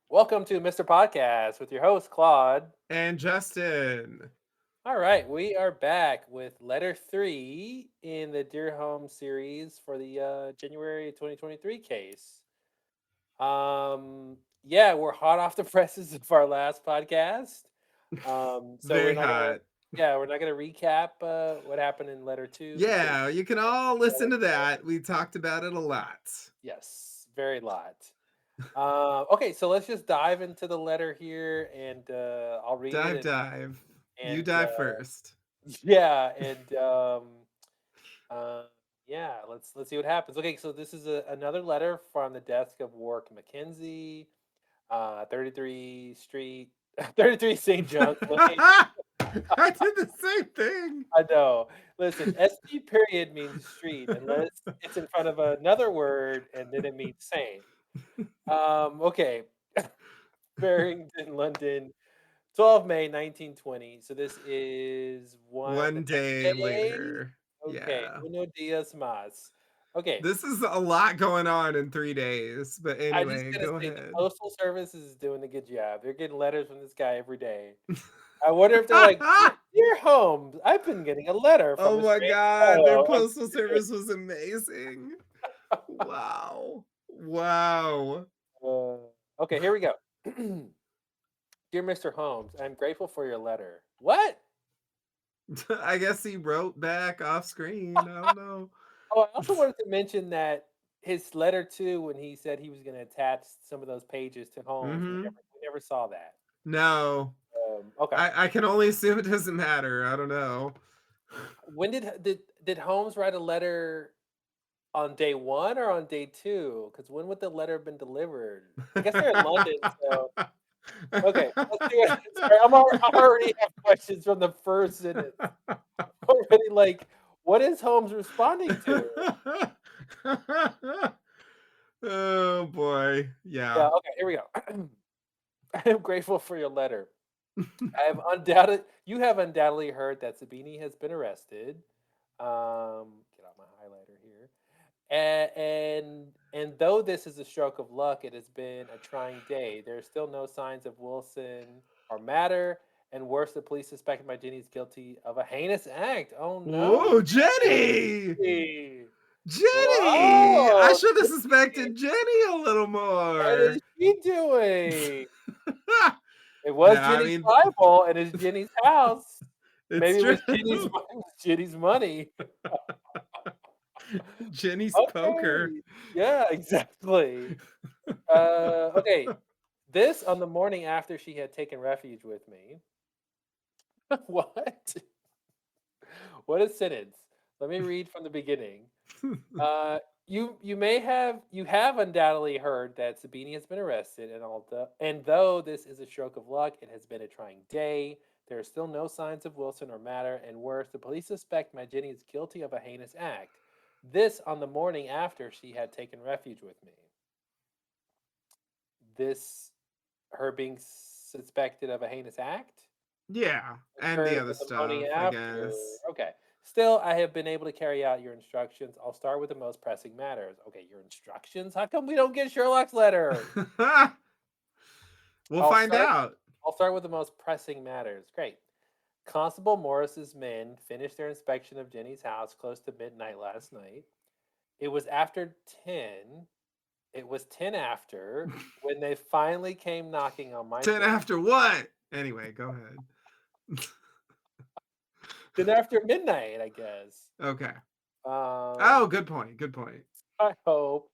Welcome to Mr. Podcast with your host, Claude. And Justin. All right, we are back with letter three in the Dear Home series for the January 2023 case. Yeah, we're hot off the presses of our last podcast. So we're Very not gonna, hot. yeah, we're not gonna recap what happened in letter two because, Yeah, you can all listen to that. We talked about it a lot. yes, very lot. Okay, so let's just dive into the letter here, and I'll read it, Dive. You and dive first. yeah, and uh, yeah, let's see what happens. Okay, so this is another letter from the desk of Warwick McKenzie, 33 Street, 33 St. John's Lane. I did the same thing. I know. Listen, ST period means street unless it's in front of another word, and then it means same. Okay, Farringdon, London, 12 May 1920. So this is One the next day day. later. Okay, Yeah. uno dias más. Okay, This is a lot going on in 3 days. But I just anyway, gotta go say the ahead. postal service is doing a good job. They're getting letters from this guy every day. I wonder if they're like, "Dear Holmes, I've been getting a letter from Oh a my strange god, their fellow postal every day." service was amazing. Wow. Wow. Okay, here we go. Dear Mr. Holmes, I'm grateful for your letter. What? I guess he wrote back off screen. I don't know. Oh, I also wanted to mention that his letter too, when he said he was going to attach some of those pages to Holmes, Hmm. we never saw that. No. Okay, I can only assume it doesn't matter. I don't know. when did Holmes write a letter on day one or on day two? Because when would the letter have been delivered? I guess they're in London, so okay. Let's see what. Sorry, I already have questions from the first sentence. Already, like, what is Holmes responding to? Oh boy. Yeah. Yeah. Okay. Here we go. I am grateful for your letter. I have undoubted you have undoubtedly heard that Sabini has been arrested. Get out my highlighter here. And though this is a stroke of luck, it has been a trying day. There are still no signs of Wilson or Matter, and worse, the police suspect my Jenny's guilty of a heinous act. Oh no, Whoa, Jenny! Jenny! Jenny! I Wow, should have Jenny! suspected Jenny a little What more. is she doing? It No, was I Jenny's mean, Bible, and it's Jenny's house. it's Maybe it true. was Jenny's money. Jenny's poker. Okay. Yeah, exactly. Okay. This on the morning after she had taken refuge with me. What? What a sentence. Let me read from the beginning. You have undoubtedly heard that Sabini has been arrested, and though this is a stroke of luck, it has been a trying day. There are still no signs of Wilson or Matter, and worse, the police suspect my Jenny is guilty of a heinous act. This on the morning after she had taken refuge with me. This her being suspected of a heinous act Yeah, and the occurred other on the morning stuff, I after. guess. Okay. Still, I have been able to carry out your instructions. I'll start with the most pressing matters. Okay, your instructions? How come we don't get Sherlock's letter? We'll I'll find start out. I'll start with the most pressing matters. Great. Constable Morris's men finished their inspection of Jenny's house close to midnight last night. It was after 10. It was 10 after when they finally came knocking on my 10 door. after what? Anyway, go ahead. Then after midnight, I guess. Okay. Oh, Um, good point. Good point. I hope.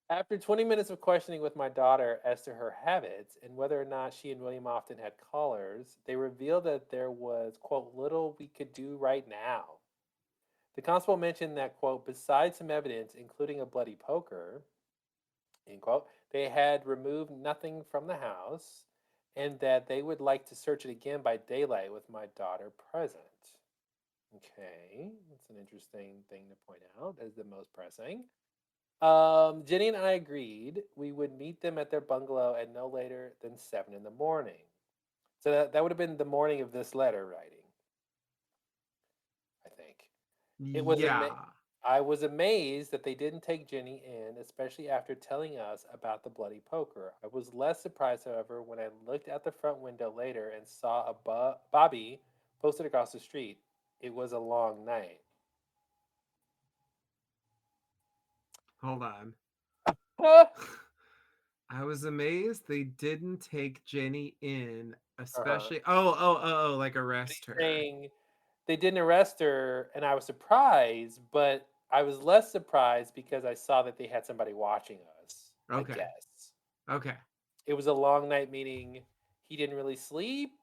After 20 minutes of questioning with my daughter as to her habits and whether or not she and William often had callers, they revealed that there was, quote, little we could do right now. The constable mentioned that, quote, besides some evidence, including a bloody poker, end quote, they had removed nothing from the house and that they would like to search it again by daylight with my daughter present. Okay, that's an interesting thing to point out as the most pressing. Jenny and I agreed we would meet them at their bungalow at no later than 7 in the morning. So that would have been the morning of this letter writing, I think. It was ama- Yeah. I was amazed that they didn't take Jenny in, especially after telling us about the bloody poker. I was less surprised, however, when I looked out the front window later and saw a Bobby posted across the street. It was a long night. Hold on. Uh I was amazed they didn't take Jenny in, huh. especially like But arrest he's her. saying they didn't arrest her, and I was surprised, but I was less surprised because I saw that they had somebody watching us, I Okay. guess. Okay. It was a long night, meaning he didn't really sleep I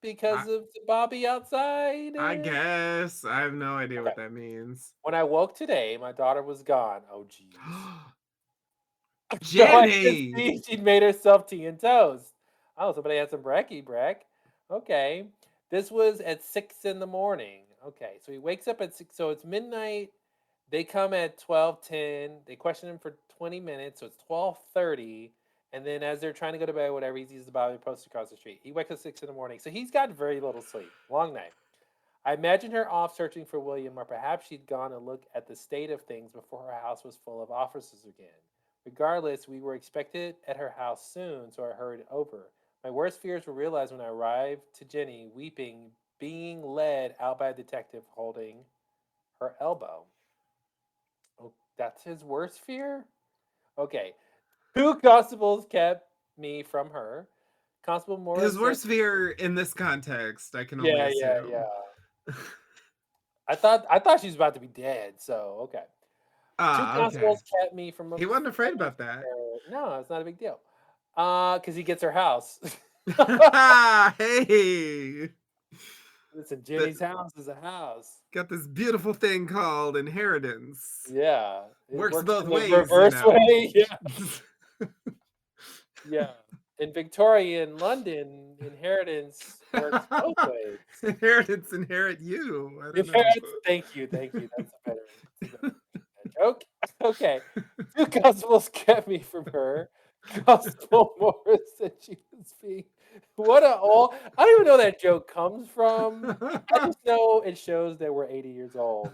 because of the Bobby outside. I guess. I have no idea Okay. what that means. When I woke today, my daughter was gone. Oh, jeez. So I could Jenny! see she'd made herself tea and toast. Oh, somebody had some brekkie, Breck. Okay. This was at 6 in the morning. Okay. So he wakes up at 6. So it's midnight. They come at 12:10. They question him for 20 minutes. So it's 12:30. And then as they're trying to go to bed, whatever, he sees the Bobby posted across the street. He wakes up 6 in the morning. So he's got very little sleep. Long night. I imagine her off searching for William, or perhaps she'd gone to look at the state of things before her house was full of officers again. Regardless, we were expected at her house soon, so I hurried over. My worst fears were realized when I arrived to Jenny, weeping, being led out by a detective holding her elbow. Oh, that's his worst fear? Okay. Two constables kept me from her. Constable His Morris said, worst fear in this context, I can only yeah, yeah, yeah. assume. I thought she was about to be dead, so okay. Two Ah, okay. constables kept me from He wasn't afraid away about that. from her. No, it's not a big deal. Because he gets her house. Hey! Listen, That Jenny's house is a house. got this beautiful thing called inheritance. Yeah, it Works works both in the ways, you reverse know. way. Yeah, yeah. In Victorian London, inheritance works both ways. Inheritance inherit you. I don't know. Inheritance. Thank you, thank you. That's a better way to make that joke. Okay, two constables kept me from her. Constable Morris said she was being. What a all. I don't even know where that joke comes from. I just know it shows that we're 80 years old.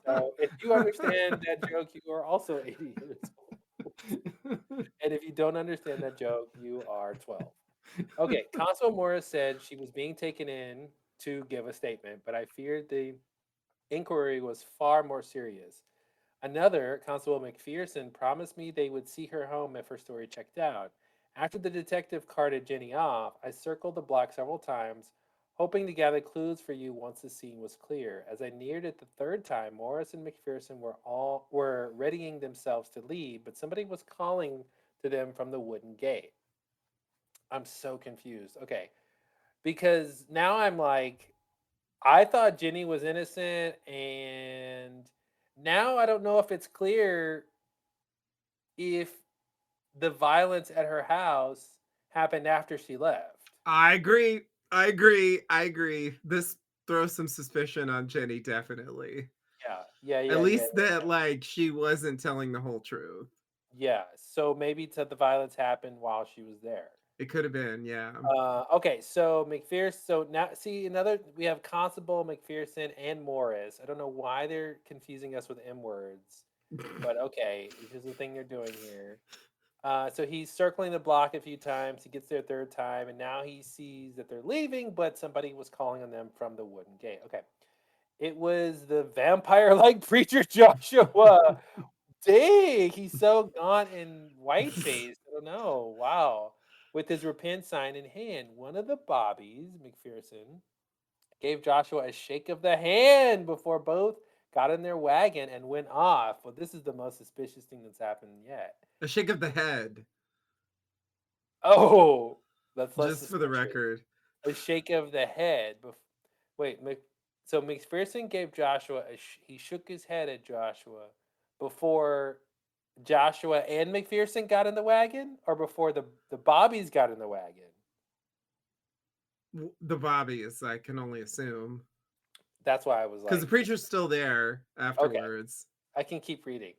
So if you understand that joke, you are also 80 years old. And if you don't understand that joke, you are 12. Okay, Constable Morris said she was being taken in to give a statement, but I feared the inquiry was far more serious. Another, Constable McPherson, promised me they would see her home if her story checked out. After the detective carted Jenny off, I circled the block several times, hoping to gather clues for you once the scene was clear. As I neared it the third time, Morris and McPherson were readying themselves to leave, but somebody was calling to them from the wooden gate. I'm so confused. Okay, because now I'm like, I thought Jenny was innocent, and now I don't know if it's clear if the violence at her house happened after she left. I agree. I agree. I agree. This throws some suspicion on Jenny, definitely. Yeah, yeah, At yeah, yeah, least that, like, she wasn't telling the whole truth. yeah. So maybe the violence happened while she was there. It could have been, yeah. Okay, so McPherson. So now, see another. We have Constable McPherson and Morris. I don't know why they're confusing us with M words, but okay, this is the thing they're doing here. So he's circling the block a few times. He gets there a third time, and now he sees that they're leaving, but somebody was calling on them from the wooden gate. Okay. It was the vampire like preacher Joshua. Dang, he's so gaunt and white faced. I don't know. Wow. With his repent sign in hand, one of the Bobbies, McPherson, gave Joshua a shake of the hand before both got in their wagon and went off. Well, this is the most suspicious thing that's happened yet. A shake of the head, Oh, that's less just for the suspicious. record. A shake of the head. Wait, so McPherson gave Joshua he shook his head at Joshua before Joshua and McPherson got in the wagon, or before the Bobbies got in the wagon. The Bobbies, I can only assume. That's why I was Because the like, preacher's still there okay, afterwards. I can keep reading.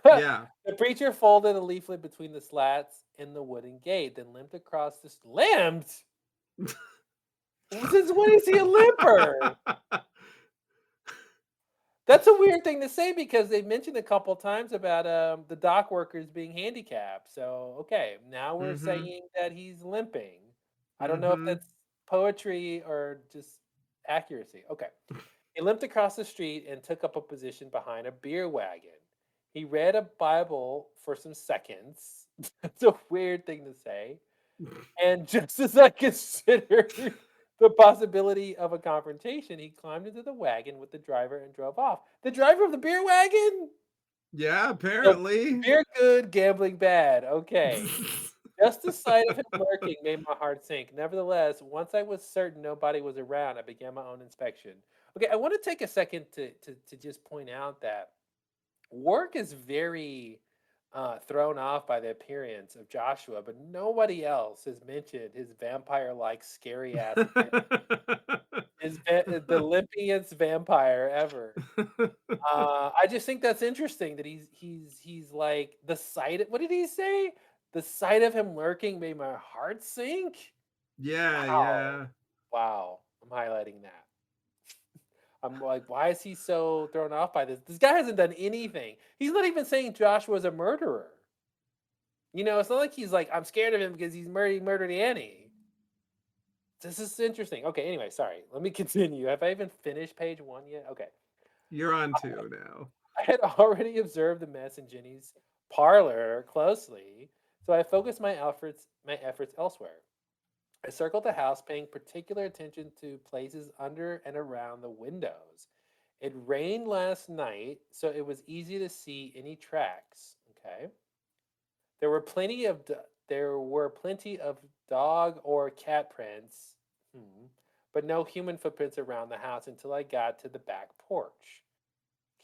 Yeah. The preacher folded a leaflet between the slats in the wooden gate, then limped across the limped. Since when is he a limper? That's a weird thing to say because they mentioned a couple times about the dock workers being handicapped. So okay, now we're Mhm. saying that he's limping. I don't know if Mhm. that's poetry or just accuracy. Okay. He limped across the street and took up a position behind a beer wagon. He read a Bible for some seconds. That's a weird thing to say. And just as I considered the possibility of a confrontation, he climbed into the wagon with the driver and drove off. The driver of the beer wagon? Yeah, So apparently. beer good, gambling bad. Okay. Just the sight of him lurking made my heart sink. Nevertheless, once I was certain nobody was around, I began my own inspection. Okay, I want to take a second to just point out that work is very thrown off by the appearance of Joshua, but nobody else has mentioned his vampire-like scary ass appearance. The limpiest vampire ever. I just think that's interesting that he's like the sight. What did he say? The sight of him lurking made my heart sink. Yeah, Wow, yeah. wow. I'm highlighting that. I'm like, why is he so thrown off by this? This guy hasn't done anything. He's not even saying Joshua's a murderer. It's not like he's like, I'm scared of him because he murdered Annie. This is interesting. Okay, anyway, sorry. Let me continue. Have I even finished page one yet? Okay. You're on 2 now. I had already observed the mess in Jenny's parlor closely, so I focused my efforts elsewhere. I circled the house, paying particular attention to places under and around the windows. It rained last night, so it was easy to see any tracks. Okay. There were plenty of dog or cat prints, but no human footprints around the house until I got to the back porch.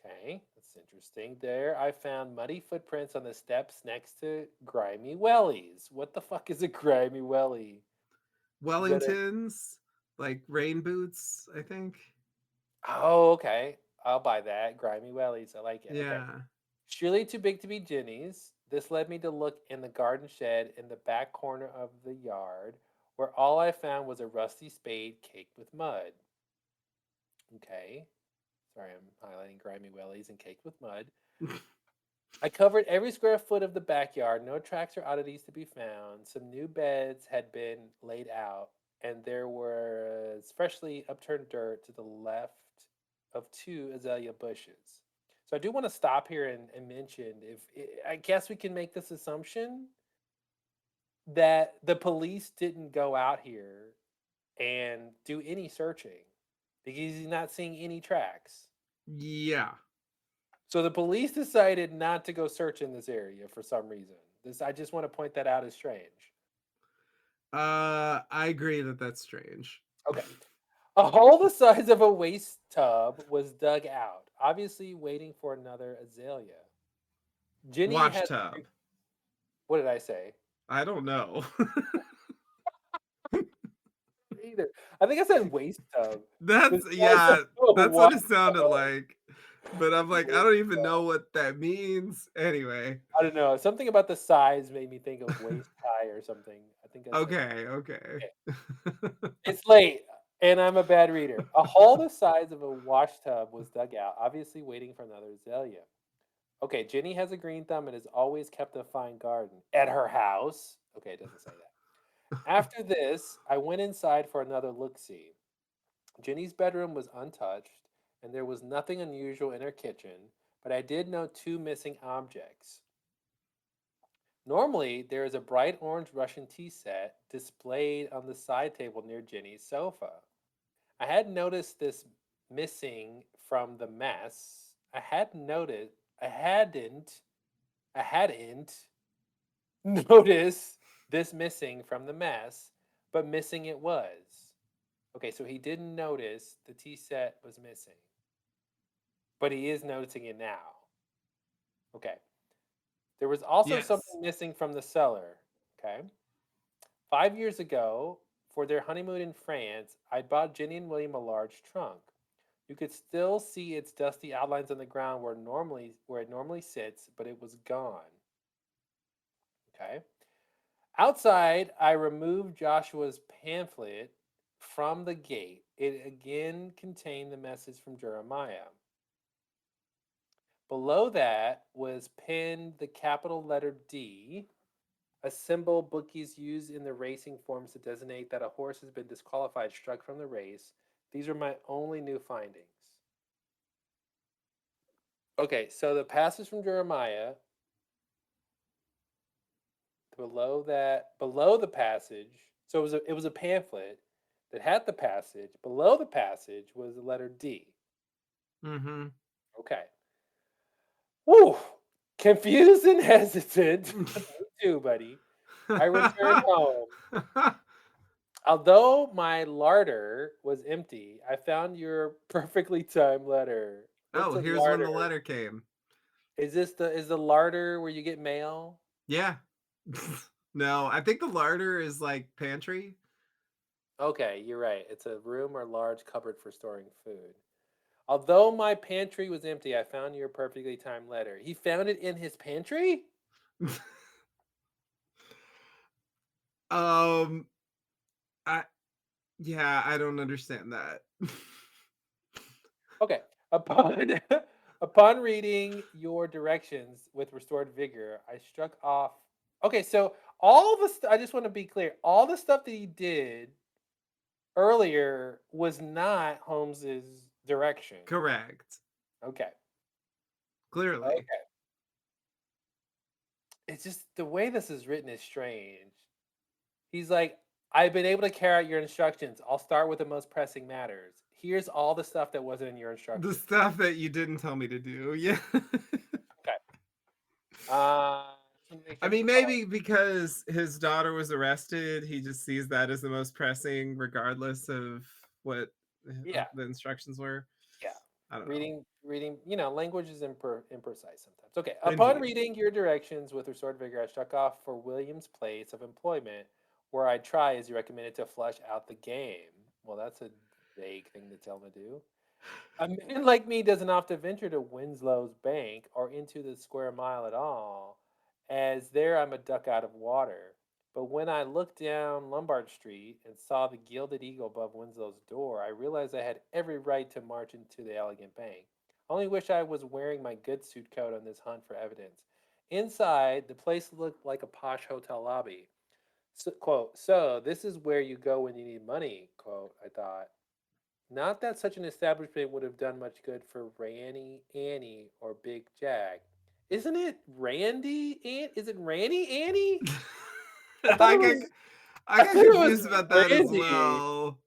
Okay, that's interesting. There, I found muddy footprints on the steps next to grimy wellies. What the fuck is a grimy welly? Is that a? Wellingtons, like rain boots, I think. Oh, okay. I'll buy that. Grimy wellies. I like it. Okay. Yeah. Surely too big to be Jenny's. This led me to look in the garden shed in the back corner of the yard, where all I found was a rusty spade caked with mud. Okay. Sorry, I'm highlighting grimy wellies and caked with mud. I covered every square foot of the backyard. No tracks or oddities to be found. Some new beds had been laid out, and there was freshly upturned dirt to the left of two azalea bushes. So I do want to stop here and mention I guess we can make this assumption that the police didn't go out here and do any searching because he's not seeing any tracks. Yeah. So the police decided not to go search in this area for some reason. I just want to point that out as strange. I agree that that's strange. Okay. A hole the size of a waste tub was dug out, obviously waiting for another azalea. Jenny Wash has tub. what did I say? I don't know. Either. I think I said waste tub. The That's size of yeah, a that's what wash it sounded tub. like. But I'm like, I Waste don't even know tub. what that means. Anyway. I don't know. Something about the size made me think of waist high or something. I think I said that. Okay, okay. Okay. It's late, and I'm a bad reader. A hole the size of a wash tub was dug out, obviously waiting for another azalea. Okay, Jenny has a green thumb and has always kept a fine garden at her house. Okay, it doesn't say that. After this, I went inside for another look see. Jenny's bedroom was untouched, and there was nothing unusual in her kitchen, but I did note two missing objects. Normally, there is a bright orange Russian tea set displayed on the side table near Jenny's sofa. I had noticed this missing from the mess. I hadn't noticed this missing from the mess, but missing it was. Okay, so he didn't notice the tea set was missing, but he is noticing it now. Okay. There was also Yes. something missing from the cellar. Okay. 5 years ago, for their honeymoon in France, I bought Jenny and William a large trunk. You could still see its dusty outlines on the ground where it normally sits, but it was gone. Okay. Outside, I removed Joshua's pamphlet from the gate. It again contained the message from Jeremiah. Below that was pinned the capital letter D, a symbol bookies use in the racing forms to designate that a horse has been disqualified, struck from the race. These are my only new findings. Okay, so the passage from Jeremiah, below the passage, so it was a pamphlet that had the passage. Below the passage was the letter D. Mhm. Okay. Whew. Confused and hesitant. Me too, buddy. I returned home. Although my larder was empty, I found your perfectly timed letter. What's Oh, a here's when the larder? letter came. Is the larder where you get mail? Yeah. No, I think the larder is like pantry. Okay, you're right. It's a room or large cupboard for storing food. Although my pantry was empty, I found your perfectly timed letter. He found it in his pantry? Um, I yeah, I don't understand that. Okay. Upon upon reading your directions with restored vigor, I struck off. Okay, so I just want to be clear. All the stuff that he did earlier was not Holmes's direction. Correct. Okay. Clearly. Okay. It's just the way this is written is strange. He's like, I've been able to carry out your instructions. I'll start with the most pressing matters. Here's all the stuff that wasn't in your The instructions. stuff that you didn't tell me to do. Yeah. Okay. Uh, I Conviction mean, for calling. maybe because his daughter was arrested, he just sees that as the most pressing, regardless of what Yeah. the instructions were. Yeah. I don't know. Reading, language is imprecise sometimes. Okay. Upon Indeed. reading your directions with restored vigor, I struck off for William's place of employment, where I'd try, as you recommended, to flush out the game. Well, that's a vague thing to tell him to do. A man like me doesn't often venture to Winslow's bank or into the square mile at all, as there I'm a duck out of water. But when I looked down Lombard Street and saw the gilded eagle above Winslow's door, I realized I had every right to march into the elegant bank. I only wish I was wearing my good suit coat on this hunt for evidence. Inside, the place looked like a posh hotel lobby. So, quote, so this is where you go when you need money, quote, I thought. Not that such an establishment would have done much good for Ranny, Annie, or Big Jack. Isn't it Randy? Is it Randy Annie? I thought it I got was. I I got thought it was confused about that as Randy. well.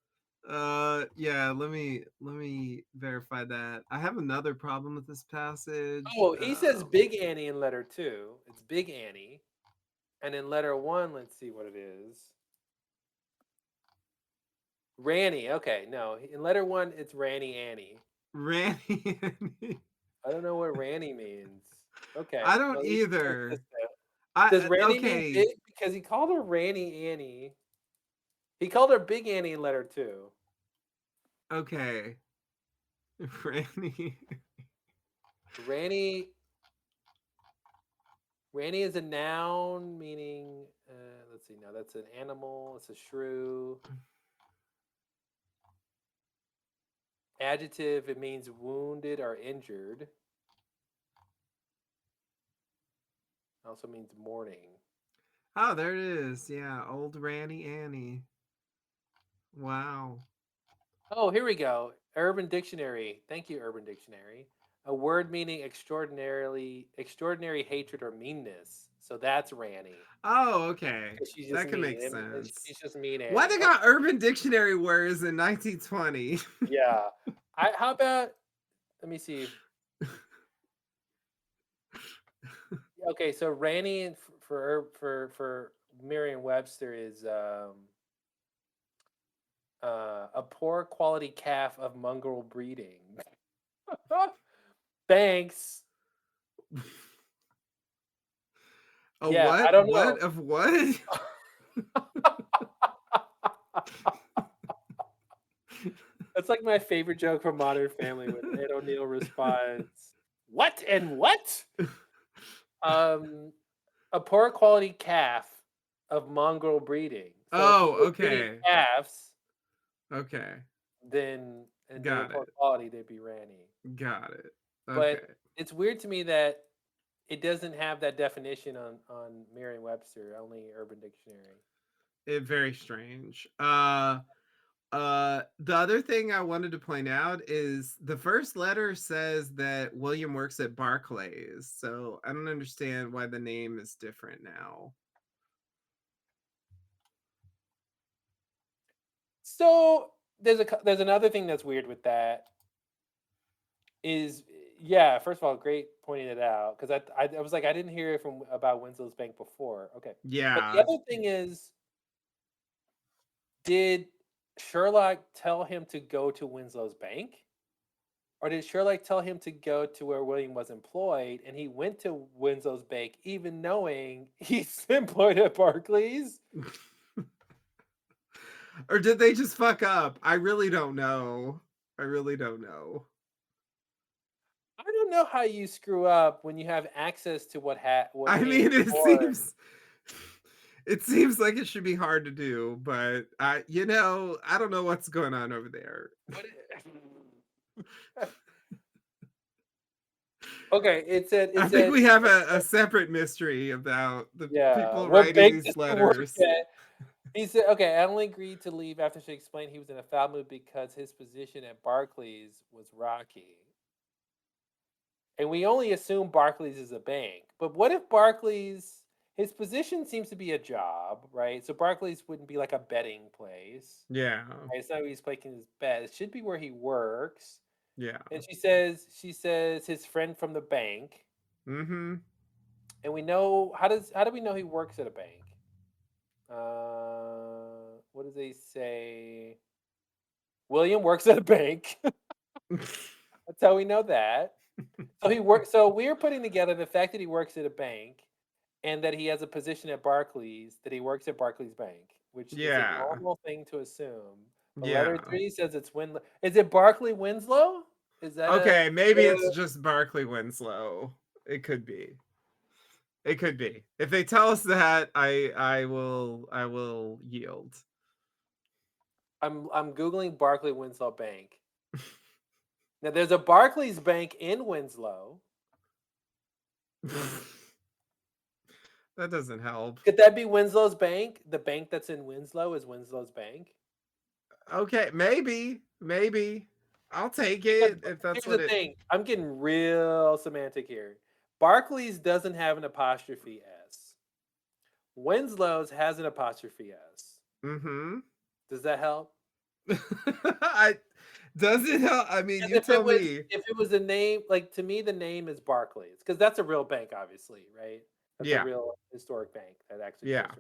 Yeah, let me verify that. I have another problem with this passage. Oh, he says Big Annie in letter two. It's Big Annie, and in letter one, let's see what it is. Ranny. Okay, no, in letter one, it's Ranny Annie. Randy. I don't know what Ranny means. Okay, I don't well, at least it's either. consistent. Does I Ranny mean okay, big? Because he called her Ranny Annie. He called her Big Annie in letter two. okay. Randy. Ranny Ranny is a noun meaning let's see, no, that's an animal, it's a shrew. Adjective, it means wounded or injured. Also means mourning. Oh, there it is. Yeah, old Ranny Annie. Wow. Oh, here we go. Urban Dictionary. Thank you, Urban Dictionary. A word meaning extraordinary hatred or meanness. So that's Ranny. Oh, okay. Because she's just That can mean. make And sense. she's just mean Why Annie. they Okay. got Urban Dictionary words in 1920? Yeah. How about let me see. Okay, so Ranny for Merriam-Webster is a poor quality calf of mongrel breeding. Thanks. A Yeah, I what? don't What know. of what? That's like my favorite joke from Modern Family when Ed O'Neill responds, "What and what?" Um, a poor quality calf of mongrel breeding. So if you Oh, were breeding okay. calves, Okay. then and they were Got poor it. quality, they'd be ranny. Got it. but Okay. it's weird to me that it doesn't have that definition on Merriam-Webster, only Urban Dictionary. Very strange. The other thing I wanted to point out is the first letter says that William works at Barclays, so I don't understand why the name is different now. So there's another thing that's weird with that is yeah. First of all, great pointing it out because I was like I didn't hear from about Winslow's Bank before. Okay, but the Yeah. other thing is, did Sherlock tell him to go to Winslow's Bank? Or did Sherlock tell him to go to where William was employed and he went to Winslow's Bank even knowing he's employed at Barclays? Or did they just fuck up? I really don't know. I really don't know. I don't know how you screw up when you have access to what I came mean, before. it seems like it should be hard to do, but I don't know what's going on over there. What okay, it I think said we have a separate mystery about the yeah, people what writing bank does these he work letters. at? He said, okay, I only agreed to leave after she explained he was in a foul mood because his position at Barclays was rocky. And we only assume Barclays is a bank. But what if Barclays, his position seems to be a job, right? So Barclays wouldn't be like a betting place. Yeah. Right? It's not where he's placing his bet. It should be where he works. Yeah. And she says his friend from the bank. Mhm. And we know how do we know he works at a bank? What does they say? William works at a bank. That's how we know that. So he works. So we're putting together the fact that he works at a bank and that he has a position at Barclays, that he works at Barclays Bank, which is a Yeah. normal thing to assume. But letter Yeah. 3 says it's Win. Is it Barclay Winslow? Is that a Okay, maybe it's just Barclay Winslow. It could be. It could be. If they tell us that, I will yield. I'm googling Barclay Winslow Bank. Now there's a Barclays Bank in Winslow. That doesn't help. Could that be Winslow's bank? The bank that's in Winslow is Winslow's bank. Okay, maybe. I'll take Yeah, it but if that's here's what the it. thing. I'm getting real semantic here. Barclays doesn't have an apostrophe S. Winslow's has an apostrophe S. Mm-hmm. Does that help? I does it help? I mean, Because you tell me. if it was a name, like to me, the name is Barclays because that's a real bank, obviously, right? That's a Yeah, real historic bank that actually yeah. exists,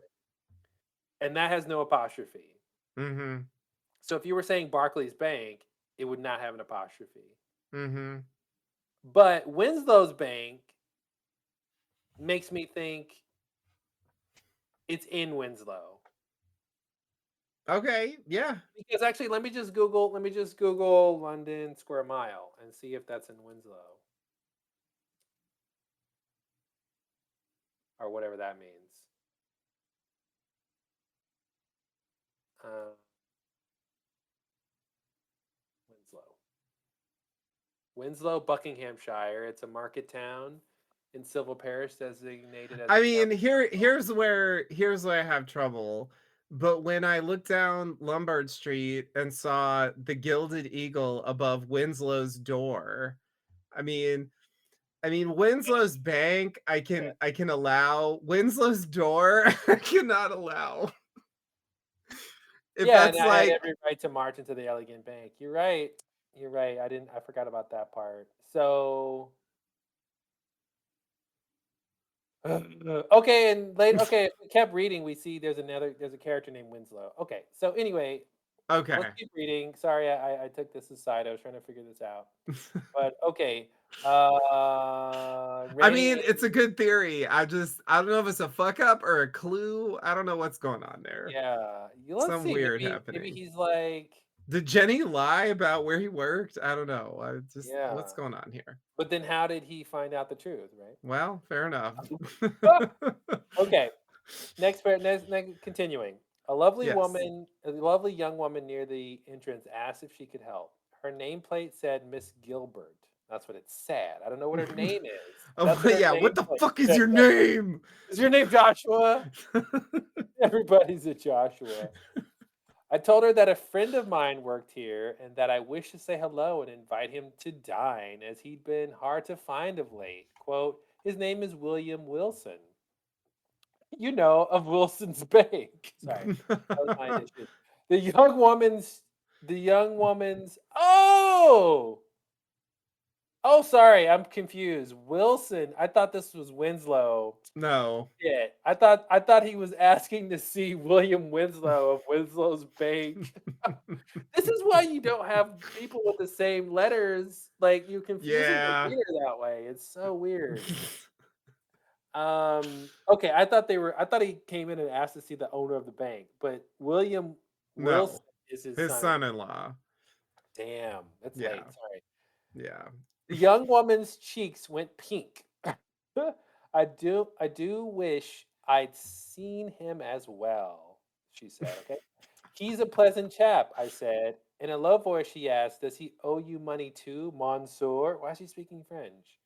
right? And that has no apostrophe. Mm-hmm. So if you were saying Barclays Bank, it would not have an apostrophe. Mm-hmm. But Winslow's Bank makes me think it's in Winslow. Okay, yeah. Because actually, let me just Google London square mile and see if that's in Winslow or whatever that means. Uh, Winslow, Winslow, Buckinghamshire. It's a market town in civil parish designated as I a mean, county. here's where I have trouble. But when I looked down Lombard Street and saw the Gilded Eagle above Winslow's door, I mean, Winslow's bank I can allow. Winslow's door I cannot allow. If Yeah, and that's I had like every right to march into the elegant bank. You're right. You're right. I didn't. I forgot about that part. So okay, and later. Okay, if we kept reading, we see there's a character named Winslow. Okay, so anyway, let's okay. keep reading. Sorry, I took this aside. I was trying to figure this out. But okay, I mean, Rainy. it's a good theory. I don't know if it's a fuck up or a clue. I don't know what's going on there. Yeah, let's Some see. weird Maybe happening. he's like Did Jenny lie about where he worked? I don't know. I just what's yeah. going on here? But then how did he find out the truth, right? Well, fair enough. Okay. Next, continuing. Yes. A lovely young woman near the entrance asked if she could help. Her nameplate said Miss Gilbert. That's what it said. I don't know what her name is. That's Oh, what her yeah, what name the like fuck is said. your name? Is your name Joshua? Everybody's a Joshua. I told her that a friend of mine worked here and that I wish to say hello and invite him to dine as he'd been hard to find of late. Quote, his name is William Wilson. You know, of Wilson's Bank. Sorry, that was my addition. The young woman's, the young woman's, oh! Oh, sorry, I'm confused. Wilson, I thought this was Winslow. No. Yeah, I thought he was asking to see William Winslow of Winslow's Bank. This is why you don't have people with the same letters, like, you're confusing the Yeah. reader that way, it's so weird. Okay, I thought he came in and asked to see the owner of the bank, but William Wilson No. is his His son-in-law. son-in-law. Damn, it's Yeah, late, sorry. yeah. The young woman's cheeks went pink. I do wish I'd seen him as well, she said, okay? He's a pleasant chap, I said. In a low voice, she asked, does he owe you money too, Monsieur? Why is she speaking French?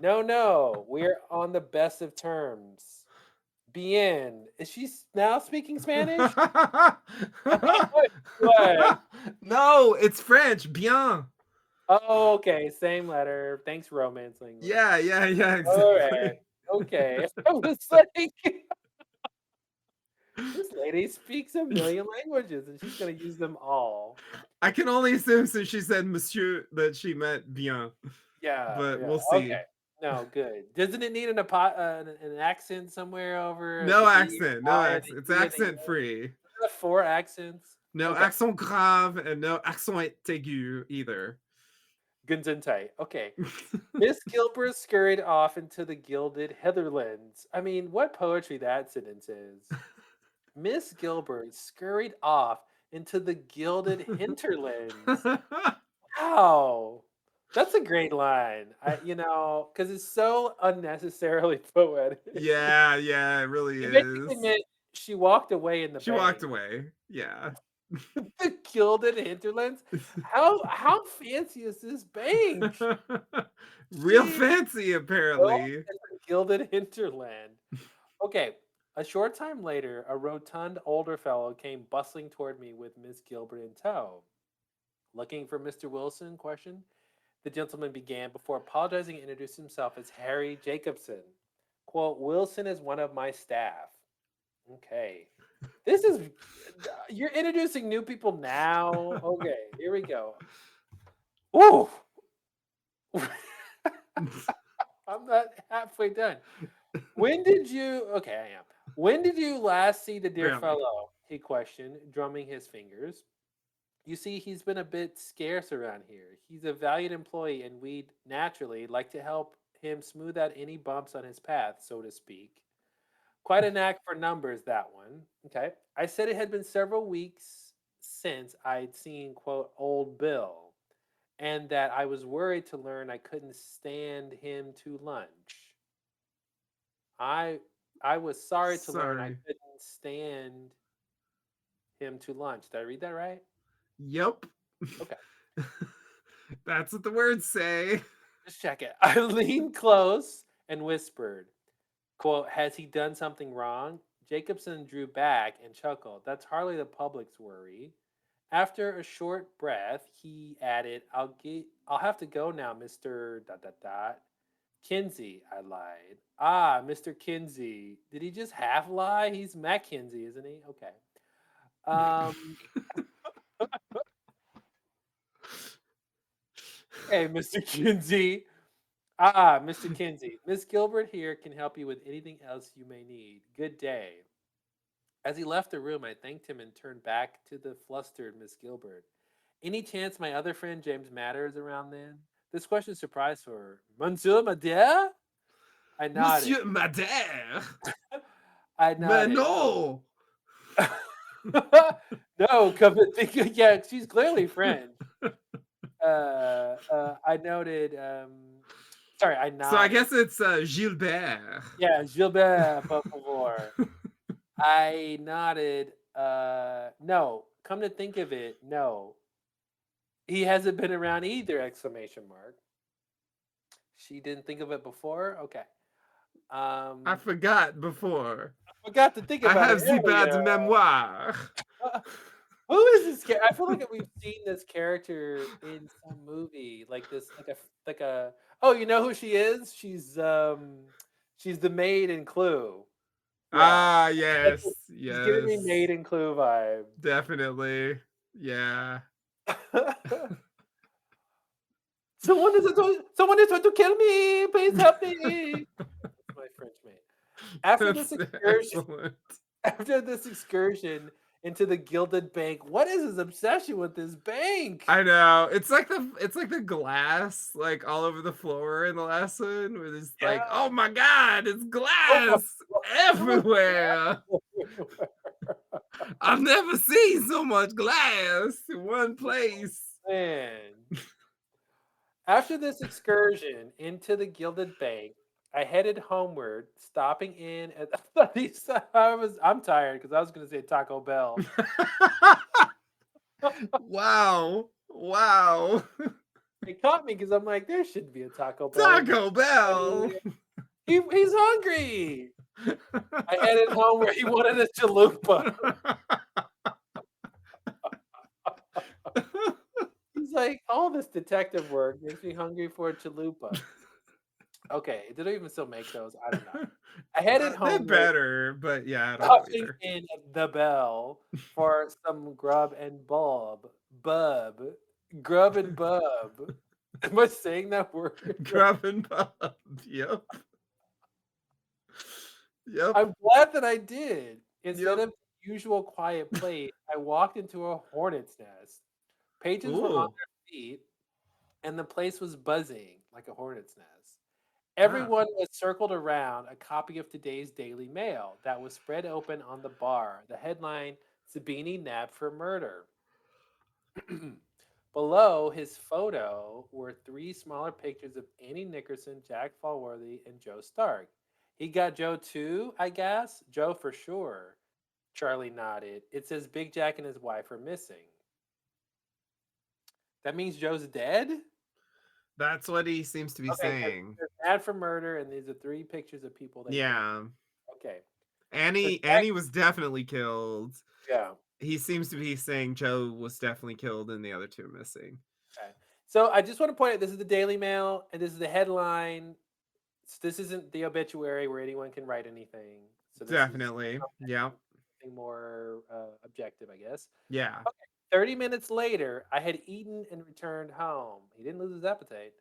No, no, we're on the best of terms. Bien. Is she now speaking Spanish? What? No, it's French. Bien. Oh, okay, same letter. Thanks, Romance linguist. Yeah, yeah, yeah, Alright, exactly. okay. I was like, this lady speaks a million languages, and she's gonna use them all. I can only assume since she said monsieur that she meant bien, Yeah, but yeah, we'll see. okay. No, good. Doesn't it need an accent somewhere over at No the B or accent, no the I or accent. It's the E or the accent A? free. There 4 accents? No Okay. accent grave and no accent aigu either. Gesundheit. Okay. Miss Gilbert scurried off into the gilded heatherlands. I mean, what poetry that sentence is. Miss Gilbert scurried off into the gilded hinterlands. Wow. That's a great line. Because it's so unnecessarily poetic. Yeah, yeah, it really It basically is. meant she walked away in the She walked bank. away. Yeah. The gilded hinterlands? How fancy is this bank? Real Jeez. fancy, Well, apparently. it's a gilded hinterland. Okay. A short time later, a rotund older fellow came bustling toward me with Miss Gilbert in tow. Looking for Mr. Wilson? Question. The gentleman began before apologizing and introduced himself as Harry Jacobson. Quote, Wilson is one of my staff. Okay. This is you're introducing new people now. Okay, here we go. Ooh. I'm not halfway done. When did you okay, I am. When did you last see the dear Really. fellow? He questioned, drumming his fingers. You see, he's been a bit scarce around here. He's a valued employee, and we'd naturally like to help him smooth out any bumps on his path, so to speak. Quite a knack for numbers, that one. Okay. I said it had been several weeks since I'd seen, quote, Old Bill, and that I was worried to learn I couldn't stand him to lunch. I I was sorry to learn I Sorry. couldn't stand him to lunch. Did I read that right? Yep. Okay. That's what the words say. Just check it. I leaned close and whispered, quote, has he done something wrong? Jacobson drew back and chuckled. That's hardly the public's worry. After a short breath, he added, I'll have to go now, Mr. dot dot dot. Kinsey, I lied. Ah, Mr. Kinsey. Did he just half lie? He's Mackenzie, isn't he? Okay. Um, hey, Mr. Kinsey. Ah, Mr. Kinsey. Miss Gilbert here can help you with anything else you may need. Good day. As he left the room, I thanked him and turned back to the flustered Miss Gilbert. Any chance my other friend James Matter is around then? This question surprised her. Monsieur Madère? I nodded. Monsieur Madère. I Mais nodded. no. No, come to think yeah, she's clearly French. I noted, sorry, I So I nodded. guess it's Gilbert. Yeah, Gilbert, por favor. I nodded, no, come to think of it, no. He hasn't been around either, exclamation mark. She didn't think of it before? Okay. I Um, forgot before. Forgot to think I about it have the bad earlier. memoir. Uh, Who is this character? I feel like we've seen this character in some movie, like this, like a. Oh, you know who she is? She's the maid in Clue. Yeah, Ah, that's yes, she's giving me yes, maid in Clue vibes. definitely. Yeah. Someone is trying to kill me. Please help me. That's my French maid. After this That's excursion, excellent. after this excursion into the Gilded Bank, what is his obsession with this bank? I know. It's like the glass like all over the floor in the last one where it's like, Yeah. "Oh my god, it's Oh my glass god. So much everywhere. everywhere. I've never seen so much glass in one place." Man. After this excursion into the Gilded Bank, I headed homeward, stopping in at I'm tired because I was gonna say Taco Bell. Wow. Wow. It caught me because I'm like, there should be a Taco Bell in Taco Bell. he's hungry. I headed home where he wanted a chalupa. He's like, all this detective work makes me hungry for a chalupa. Okay, do they even still make those? I don't know. I headed They're homeward, better, but yeah, I don't know puffing either. in the bell for some grub and bub, grub and bub. Am I saying that word? Grub and Pub. Yep. Yep. I'm glad that I did. Instead Yep. of the usual quiet place, I walked into a hornet's nest. Patrons were on Ooh. their feet, and the place was buzzing like a hornet's nest. Ah. Everyone was circled around a copy of today's Daily Mail that was spread open on the bar. The headline, Sabini nabbed for murder. Below his photo were three smaller pictures of Annie Nickerson, Jack Falworthy, and Joe Stark. He got Joe too, I guess? Joe for sure. Charlie nodded. It says Big Jack and his wife are missing. That means Joe's dead? That's what he seems to be Okay, because saying. they're mad for murder, and these are three pictures of people they think. Yeah. Okay. So Jack, Annie was definitely killed. yeah. He seems to be saying Joe was definitely killed and the other two are missing. Okay. So I just want to point out this is the Daily Mail, and this is the headline. This isn't the obituary where anyone can write anything. So this is Definitely. Yeah. something more objective, I guess. Yeah. Okay. 30 minutes later, I had eaten and returned home. He didn't lose his appetite.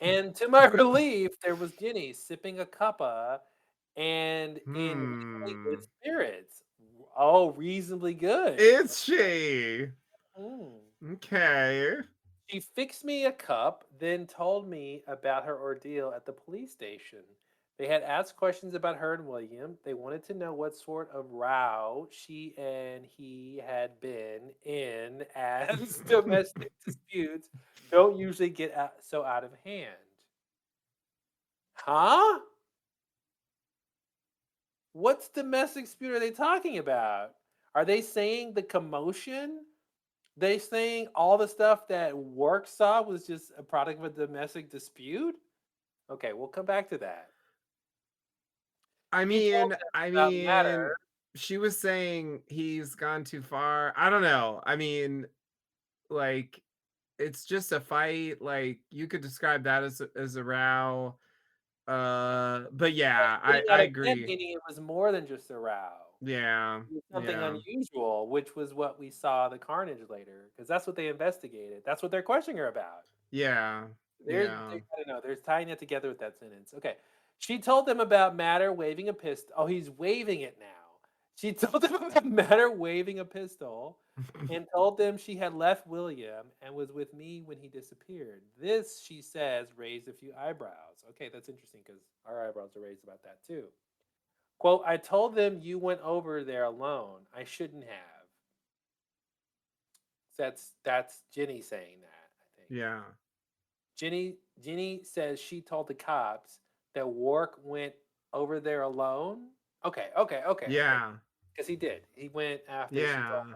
And to my relief, there was Ginny sipping a cuppa and in reasonably good Hmm. spirits. Oh, reasonably good. It's she. Mm. Okay. She fixed me a cup, then told me about her ordeal at the police station. They had asked questions about her and William. They wanted to know what sort of row she and he had been in, as domestic disputes don't usually get so out of hand. Huh? What's domestic dispute are they talking about? Are they saying the commotion? They saying all the stuff that work saw was just a product of a domestic dispute? Okay, we'll come back to that. I She told mean, them I about mean, matter. she was saying he's gone too far. I don't know. I mean, like, it's just a fight. Like, you could describe that as a row. But yeah, Getting I out of hand, agree. meaning it was more than just a row. Yeah, It was something yeah, unusual, which was what we saw the carnage later, because that's what they investigated. That's what they're questioning her about. yeah, yeah. I don't know. There's tying it together with that sentence. Okay. She told them about Matter waving a pistol. Oh, he's waving it now. She told them about Matter waving a pistol and told them she had left William and was with me when he disappeared. This, she says, raised a few eyebrows. Okay, that's interesting because our eyebrows are raised about that too. Quote, I told them you went over there alone. I shouldn't have. That's Jenny saying that, I think. Yeah, Jenny says she told the cops that Wark went over there alone. Okay. yeah, Because he did. He went after she told yeah. her. Okay.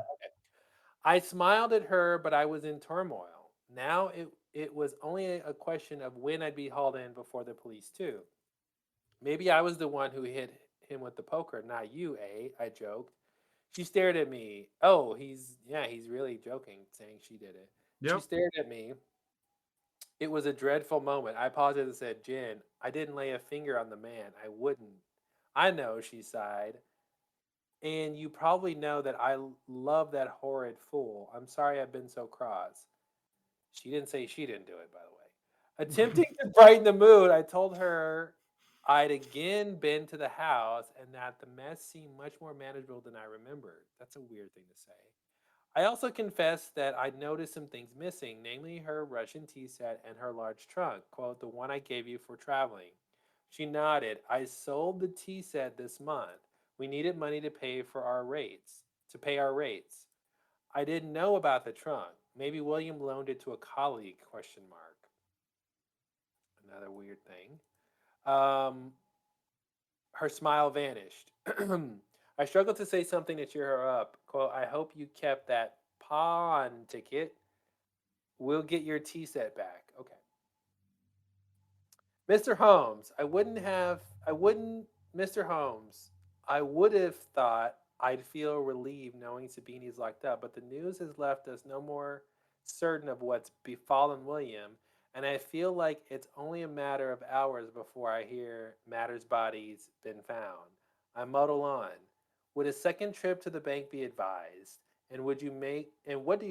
I smiled at her, but I was in turmoil. Now it was only a question of when I'd be hauled in before the police, too. Maybe I was the one who hit him with the poker, not you, eh? I joked. She stared at me. Oh, he's really joking, saying she did it. She Yep. stared at me. It was a dreadful moment. I paused and said, Jen, I didn't lay a finger on the man. I wouldn't. I know, she sighed. And you probably know that love that horrid fool. I'm sorry I've been so cross. She didn't say she didn't do it, by the way. Attempting to brighten the mood, I told her I'd again been to the house and that the mess seemed much more manageable than I remembered. That's a weird thing to say. I also confessed that I'd noticed some things missing, namely her Russian tea set and her large trunk, quote, the one I gave you for traveling. She nodded. I sold the tea set this month. We needed money to pay our rates. I didn't know about the trunk. Maybe William loaned it to a colleague, question mark. Another weird thing. Um, her smile vanished. I struggled to say something to cheer her up. Quote, I hope you kept that pawn ticket. We'll get your tea set back. Okay. Mr. Holmes, I wouldn't, Mr. Holmes, I would have thought I'd feel relieved knowing Sabini's locked up, but the news has left us no more certain of what's befallen William, and I feel like it's only a matter of hours before I hear Matter's body's been found. I muddle on. Would a second trip to the bank be advised? And what do you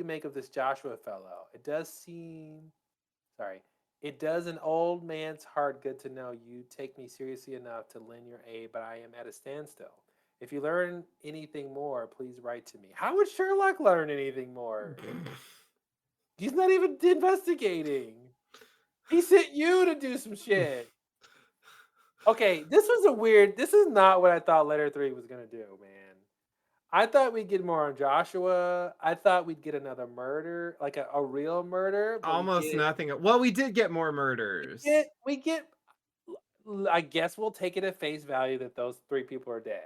make of this Joshua fellow? Sorry. It does an old man's heart good to know you take me seriously enough to lend your aid, but I am at a standstill. If you learn anything more, please write to me. How would Sherlock learn anything more? He's not even investigating. He sent you to do some shit. Okay, this is not what I thought letter three was going to do, man. I thought we'd get more on Joshua. I thought we'd get another murder, like a real murder, but Almost nothing. Well, we did get more murders. we get I guess we'll take it at face value that those three people are dead.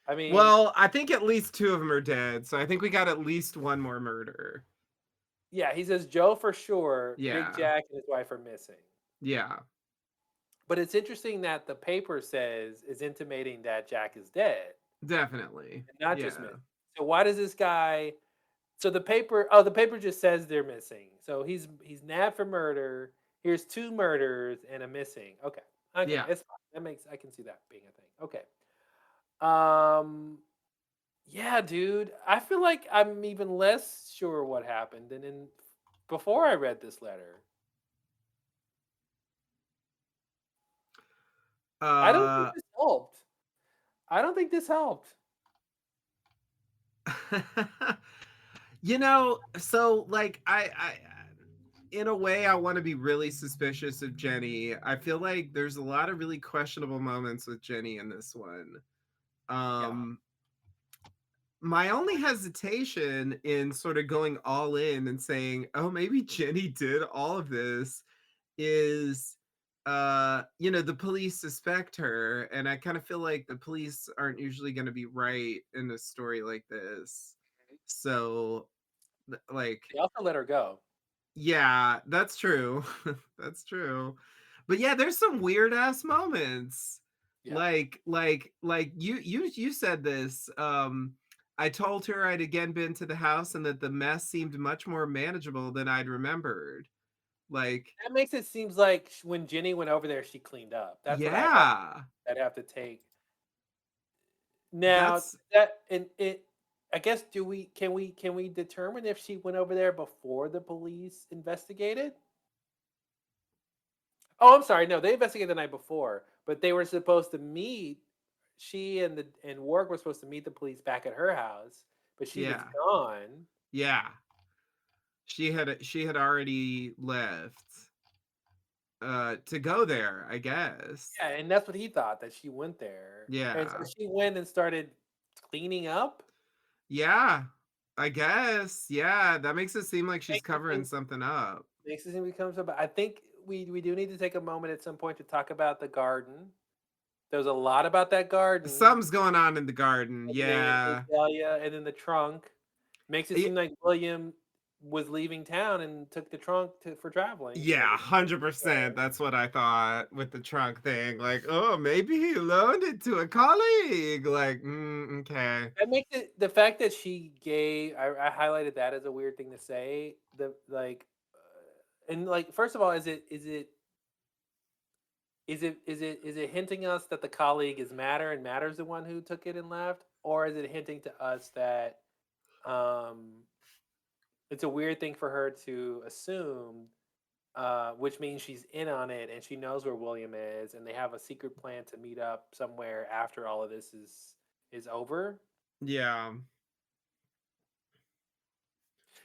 I mean, Well, I think at least two of them are dead, so I think we got at least one more murder. yeah, he says Joe for sure, Big Yeah. Jack and his wife are missing. Yeah. But it's interesting that the paper is intimating that Jack is dead Definitely. and not just missing. Yeah. So why does this guy so the paper just says they're missing. So he's nabbed for murder. Here's two murders and a missing. Okay. Okay, Yeah. it's fine. I can see that being a thing. Okay. Um Yeah, dude. I feel like I'm even less sure what happened than in before I read this letter. I don't think Uh this helped. I don't think this helped. so like in a way I want to be really suspicious of Jenny. I feel like there's a lot of really questionable moments with Jenny in this one. Yeah. Um my only hesitation in sort of going all in and saying, "Oh, maybe Jenny did all of this," is the police suspect her, and I kind of feel like the police aren't usually going to be right in a story like this. So, like, They also let her go. yeah, that's true. That's true. But yeah, there's some weird ass moments. Yeah. Like you said this. I told her I'd again been to the house and that the mess seemed much more manageable than I'd remembered. Like, That makes it seems like when Jenny went over there, she cleaned up. That's what yeah, I'd have to take. Now that's that and it I guess can we determine if she went over there before the police investigated? Oh, I'm sorry. No, they investigated the night before, but they were supposed to meet. She and Warwick were supposed to meet the police back at her house, but she was yeah, gone. yeah. She had already left to go there, I guess. Yeah, and that's what he thought that she went there, and so Yeah. she went and started cleaning up. Yeah, I guess. Yeah, that makes it seem like she's Makes it covering seem something up. makes it seem becomes about. I think we do need to take a moment at some point to talk about the garden. There's a lot about that garden, Something's going on in the garden. and then Yeah. Azalea, and then the trunk. Makes it Y- seem like William was leaving town and took the trunk for traveling, Yeah, like, 100%. That's what I thought with the trunk thing. Like, oh, maybe he loaned it to a colleague. Like, okay. that makes it the fact that she gave I highlighted that as a weird thing to say, and, like, first of all, is it hinting us that the colleague is Matter and Matter's the one who took it and left? Or is it hinting to us that, um, it's a weird thing for her to assume, which means she's in on it and she knows where William is, and they have a secret plan to meet up somewhere after all of this is over? Yeah.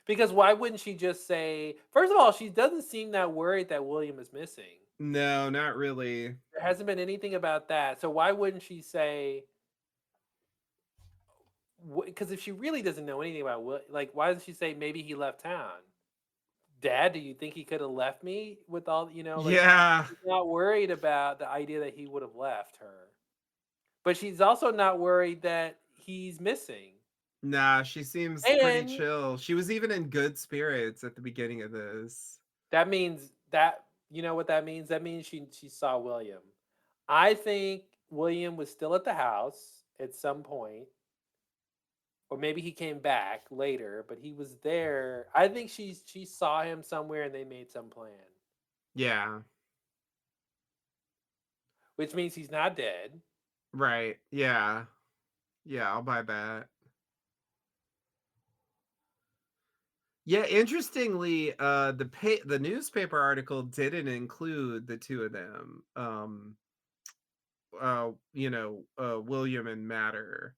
Because why wouldn't she just say first of all, she doesn't seem that worried that William is missing. No, not really. There hasn't been anything about that. So why wouldn't she say because if she really doesn't know anything about like, why doesn't she say maybe he left town? Dad, do you think he could have left me with all, like Yeah. she's not worried about the idea that he would have left her. But she's also not worried that he's missing. Nah, she seems pretty And chill. She was even in good spirits at the beginning of this. that means that you know what that means? That means she saw William. I think William was still at the house at some point, or maybe he came back later, but he was there. I think she saw him somewhere and they made some plan, Yeah. which means he's not dead. Right. Yeah. Yeah, I'll buy that. Yeah, interestingly, the newspaper article didn't include the two of them. William and Matter.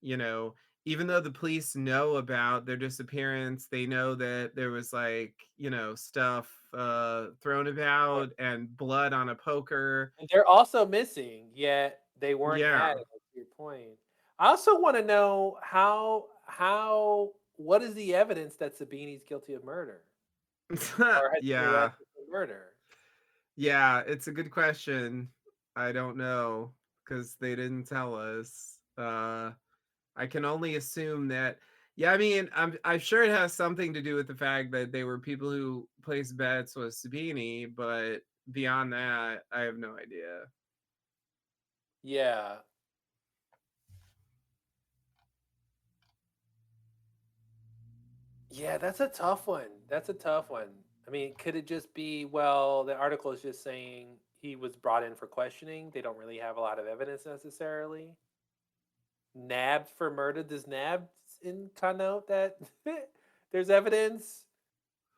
You know, even though the police know about their disappearance, they know that there was like, stuff thrown about and blood on a poker. And they're also missing, yet they weren't Yeah. added, to your point. I also wanna know how what is the evidence that Sabini's guilty of murder or has been Yeah. arrested for murder? Yeah, it's a good question. I don't know because they didn't tell us. I can only assume that. Yeah, I mean, I'm sure it has something to do with the fact that they were people who placed bets with Sabini, but beyond that, I have no idea. Yeah. Yeah, that's a tough one. That's a tough one. I mean, could it just be, well, the article is just saying he was brought in for questioning. They don't really have a lot of evidence necessarily. Nabbed for murder. Does nabbed in connote that there's evidence?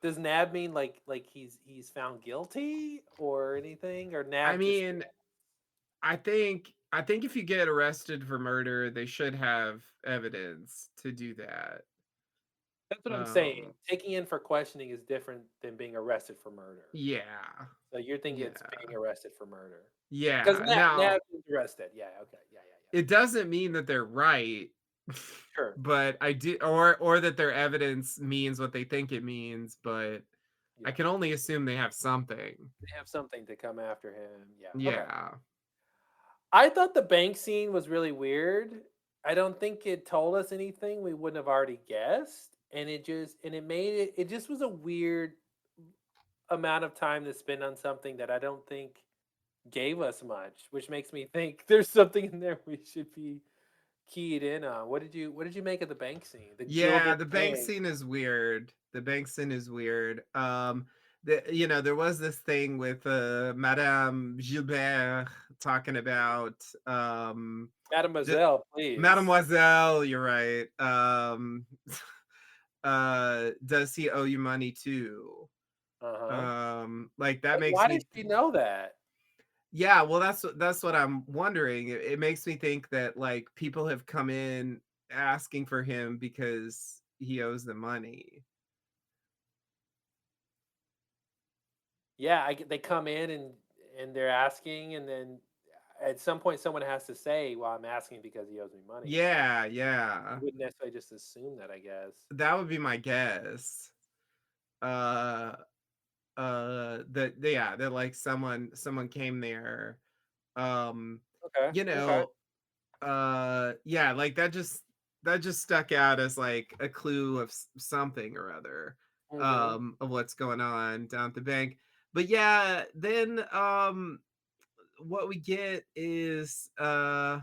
Does nab mean like he's found guilty or anything? Or I nab just mean, I think if you get arrested for murder, they should have evidence to do that. that's what I'm saying. Um, Taking in for questioning is different than being arrested for murder. yeah. So you're thinking it's Yeah. being arrested for murder. Because Yeah. Nav Now, is arrested. Yeah, okay. Yeah, yeah, yeah. it doesn't mean that they're right, Sure. but I do, or that their evidence means what they think it means, but I Yeah. can only assume they have something. They have something to come after him. Yeah. Okay. Yeah. I thought the bank scene was really weird. I don't think it told us anything we wouldn't have already guessed. And it made it just was a weird amount of time to spend on something that I don't think gave us much, which makes me think there's something in there we should be keyed in on. What did you make of the bank scene? The Yeah, gilded the bank bank. scene is weird. The bank scene is weird. There was this thing with Madame Gilbert talking about d- Mademoiselle, please. Mademoiselle, you're right. Does he owe you money too? Uh-huh. Like that But makes why did me. she know that? Yeah, well, that's what I'm wondering. It makes me think that like people have come in asking for him because he owes them money. Yeah, they come in and they're asking, and then at some point someone has to say, "Well, I'm asking because he owes me money." Yeah, You yeah. wouldn't necessarily just assume that, I guess. That would be my guess. Uh that like someone came there. Um, Okay, you okay. know, yeah, like that just stuck out as like a clue of something or other. Mhm. of what's going on down at the bank. But yeah, then what we get is uh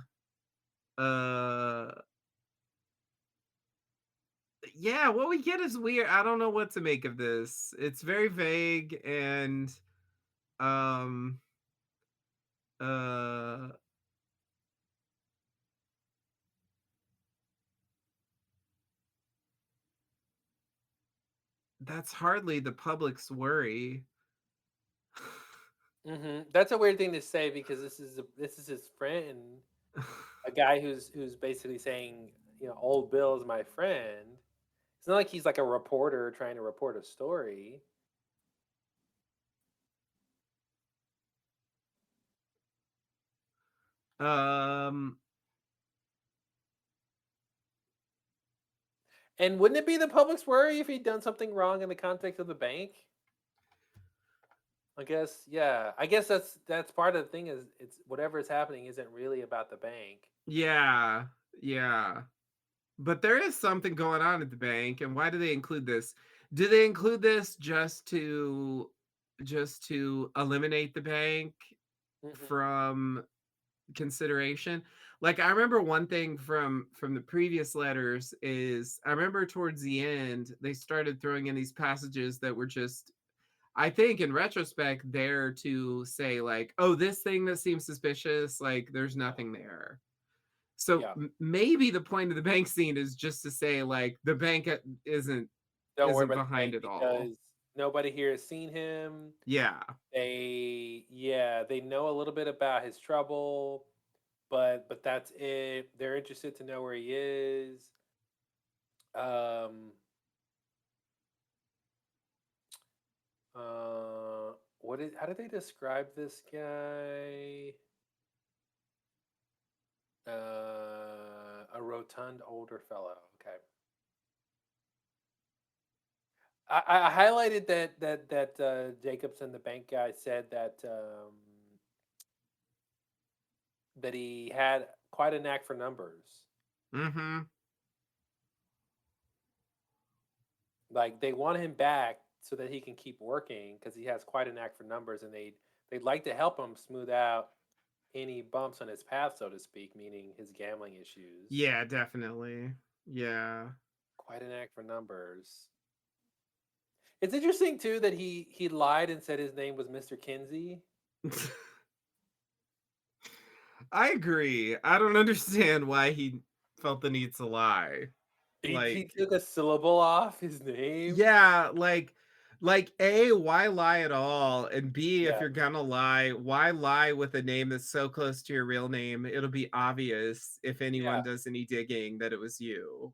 yeah, what we get is weird. I don't know what to make of this. It's very vague and um uh that's hardly the public's worry. Mhm. That's a weird thing to say because this is his friend, a guy who's basically saying, "Old Bill is my friend." It's not like he's like a reporter trying to report a story. um And wouldn't it be the public's worry if he'd done something wrong in the context of the bank? I guess, yeah. I guess that's part of the thing is it's whatever is happening isn't really about the bank. yeah, yeah. But there is something going on at the bank, and why do they include this? Do they include this just to eliminate the bank Mhm. from consideration? Like I remember one thing from the previous letters is I remember towards the end they started throwing in these passages that were just I think in retrospect there to say like, "Oh, this thing that seems suspicious, like there's Yeah. nothing there." So Yeah. maybe the point of the bank scene is just to say like the bank isn't Don't worry isn't about the behind bank it all. because nobody here has seen him. Yeah. They know a little bit about his trouble, but that's it. They're interested to know where he is. Um what is how did they describe this guy? A rotund older fellow. Okay. I highlighted that Jacobson, the bank guy, said that he had quite a knack for numbers. Mhm. Like they want him back so that he can keep working because he has quite a knack for numbers, and they'd like to help him smooth out any bumps on his path, so to speak, meaning his gambling issues. Yeah, definitely. Yeah. Quite a knack for numbers. It's interesting too that he lied and said his name was Mr. Kinsey. I agree. I don't understand why he felt the need to lie. He Like, took a syllable off his name. yeah, like A, why lie at all? And B, if Yeah, you're gonna lie, why lie with a name that's so close to your real name? It'll be obvious if anyone yeah. does any digging that it was you.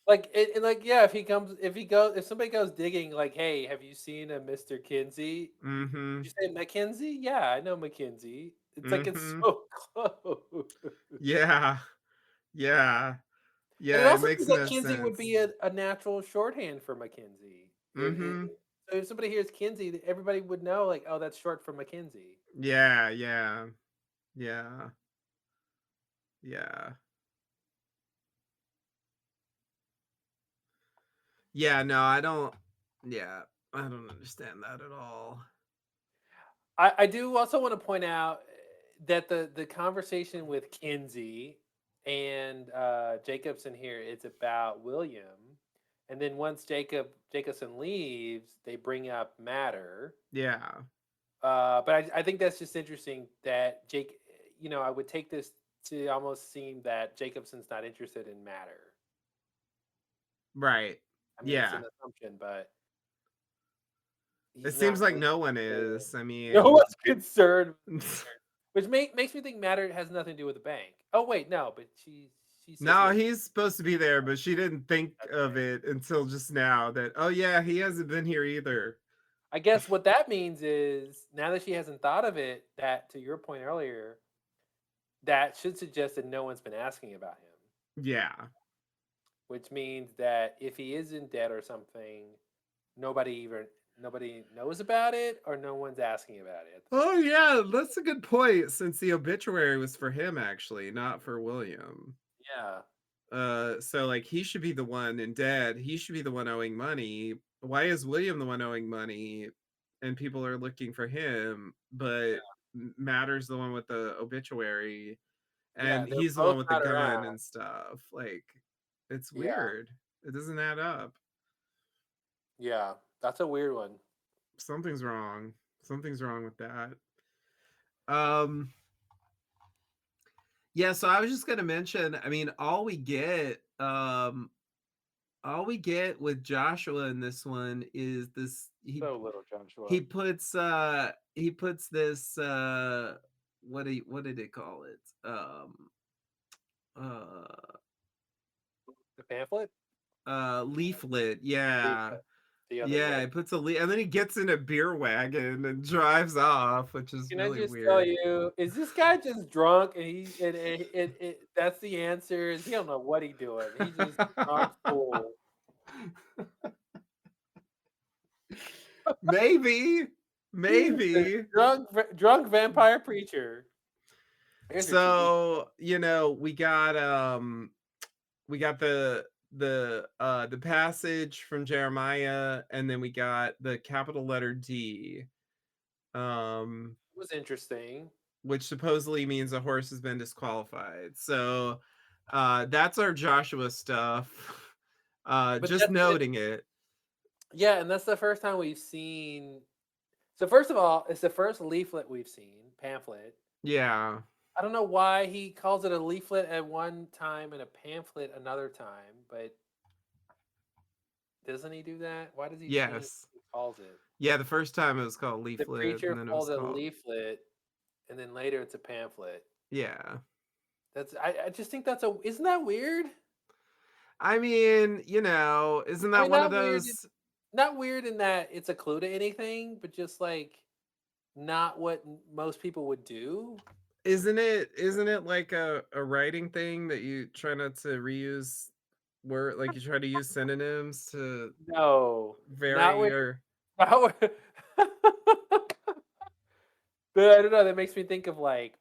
Like and like yeah, if somebody goes digging, like, hey, have you seen a Mr. Kinsey? Did Mhm. you say Mackenzie? Yeah, I know Mackenzie. It's like it's Mhm. so close. Yeah. Yeah. And it Yeah, it also makes seems like no Kinsey would sense. be a natural shorthand for Mackenzie. Mhm. So if somebody hears Kinsey, everybody would know, like, oh, that's short for Mackenzie. Yeah, yeah. Yeah. Yeah. Yeah, no, I don't yeah, I don't understand that at all. I do also want to point out that the conversation with Kinsey and Jacobson here is about William, and then once Jacobson leaves, they bring up Matter. Yeah. But I think that's just interesting that I would take this to almost seem that Jacobson's not interested in Matter. Right. I mean, it's Yeah. an assumption, but It he's seems not like really no one concerned. is. I No mean one's concerned. Which makes me think Matter has nothing to do with the bank. Oh wait, no, but she says he No, has. he's supposed to be there, but she didn't think That's of right. it until just now that, "Oh, yeah, he hasn't been here either." I guess what that means is now that she hasn't thought of it, that to your point earlier, that should suggest that no one's been asking about him, Yeah. which means that if he is in debt or something, nobody even nobody knows about it or no one's asking about it at the Oh, bank. yeah, that's a good point since the obituary was for him actually, not for William. Yeah. So like he should be the one in debt. He should be the one owing money. Why is William the one owing money? And people are looking for him, but Matter's the one with the obituary, Yeah, and they're he's the both one with the not gun around. and stuff. Like, it's Yeah, weird. It doesn't add up. yeah, that's a weird one. Something's wrong. Something's wrong with that. Um, yeah, so I was just gonna mention, I mean, all we get with Joshua in this one is this So little Joshua. he puts this what did it call it? Uh The pamphlet, Leaflet, yeah. leaflet, the other Yeah, way. he puts a and then he gets in a beer wagon and drives off, which is Can I really just tell weird. you, is this guy just drunk and that's the answer? Is he don't know what he doing? He just drunk fool. Maybe, He's a maybe. drunk vampire preacher. Here's your TV. So, we got the passage from Jeremiah, and then we got the capital letter D, um, It was interesting. which supposedly means a horse has been disqualified. So, that's our Joshua stuff. But Just that's it. noting it. Yeah, and that's the first time we've seen. So first of all, it's the first leaflet we've seen, pamphlet. Yeah. I don't know why he calls it a leaflet at one time and a pamphlet another time, but doesn't he do that? Why does he change Yes. what he calls it? Yeah, the first time it was called The leaflet, and preacher then it calls was it a called leaflet, and then later it's a pamphlet. yeah. I just think that's a isn't that weird? I mean, isn't I that mean, one of those not weird in that it's a clue to anything, but just like not what most people would do. isn't it like a writing thing that you try not to reuse word, like you try to use synonyms to No, not vary with your not with. But I don't know. That makes me think of like,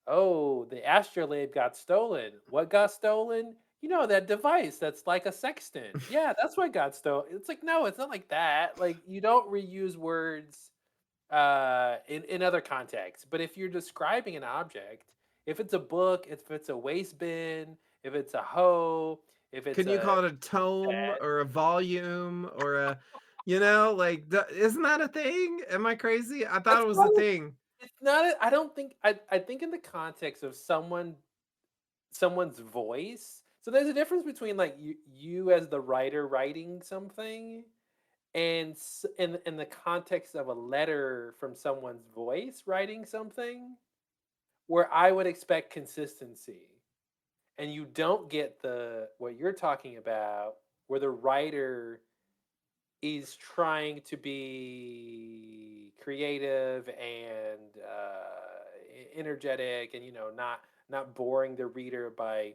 oh, the astrolabe got stolen. What got stolen? You know that device that's like a sextant. Yeah, that's what got stolen. It's like no, it's not like that. Like you don't reuse words in other contexts. But if you're describing an object, if it's a book, if it's a waste bin, if it's a hoe, if it's can you a call it a tome bed, or a volume or like isn't that a thing? Am I crazy? I thought that's it was not. a thing. It's not. I don't think. I think in the context of someone's voice. So there's a difference between like you as the writer writing something and in the context of a letter from someone's voice writing something where I would expect consistency. And you don't get the what you're talking about where the writer is trying to be creative and energetic and not boring the reader by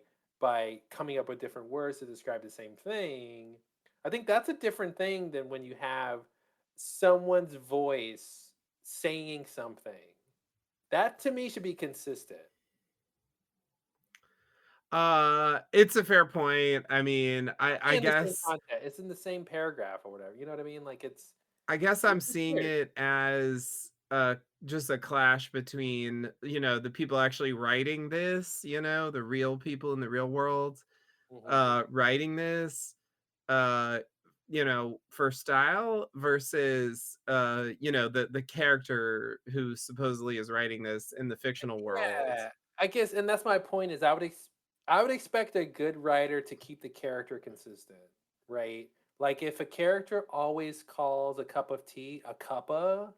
coming up with different words to describe the same thing. I think that's a different thing than when you have someone's voice saying something. That to me should be consistent. It's a fair point. I mean, I In the same guess content. It's in the same paragraph or whatever. You know what I mean? Like I guess it's I'm just seeing weird. it as just a clash between, the people actually writing this, the real people in the real world, Hmm. writing this, uh, for style versus, the character who supposedly is writing this in the fictional world. Yeah, I guess, and that's my point. Is I would expect a good writer to keep the character consistent, right? Like if a character always calls a cup of tea a cuppa,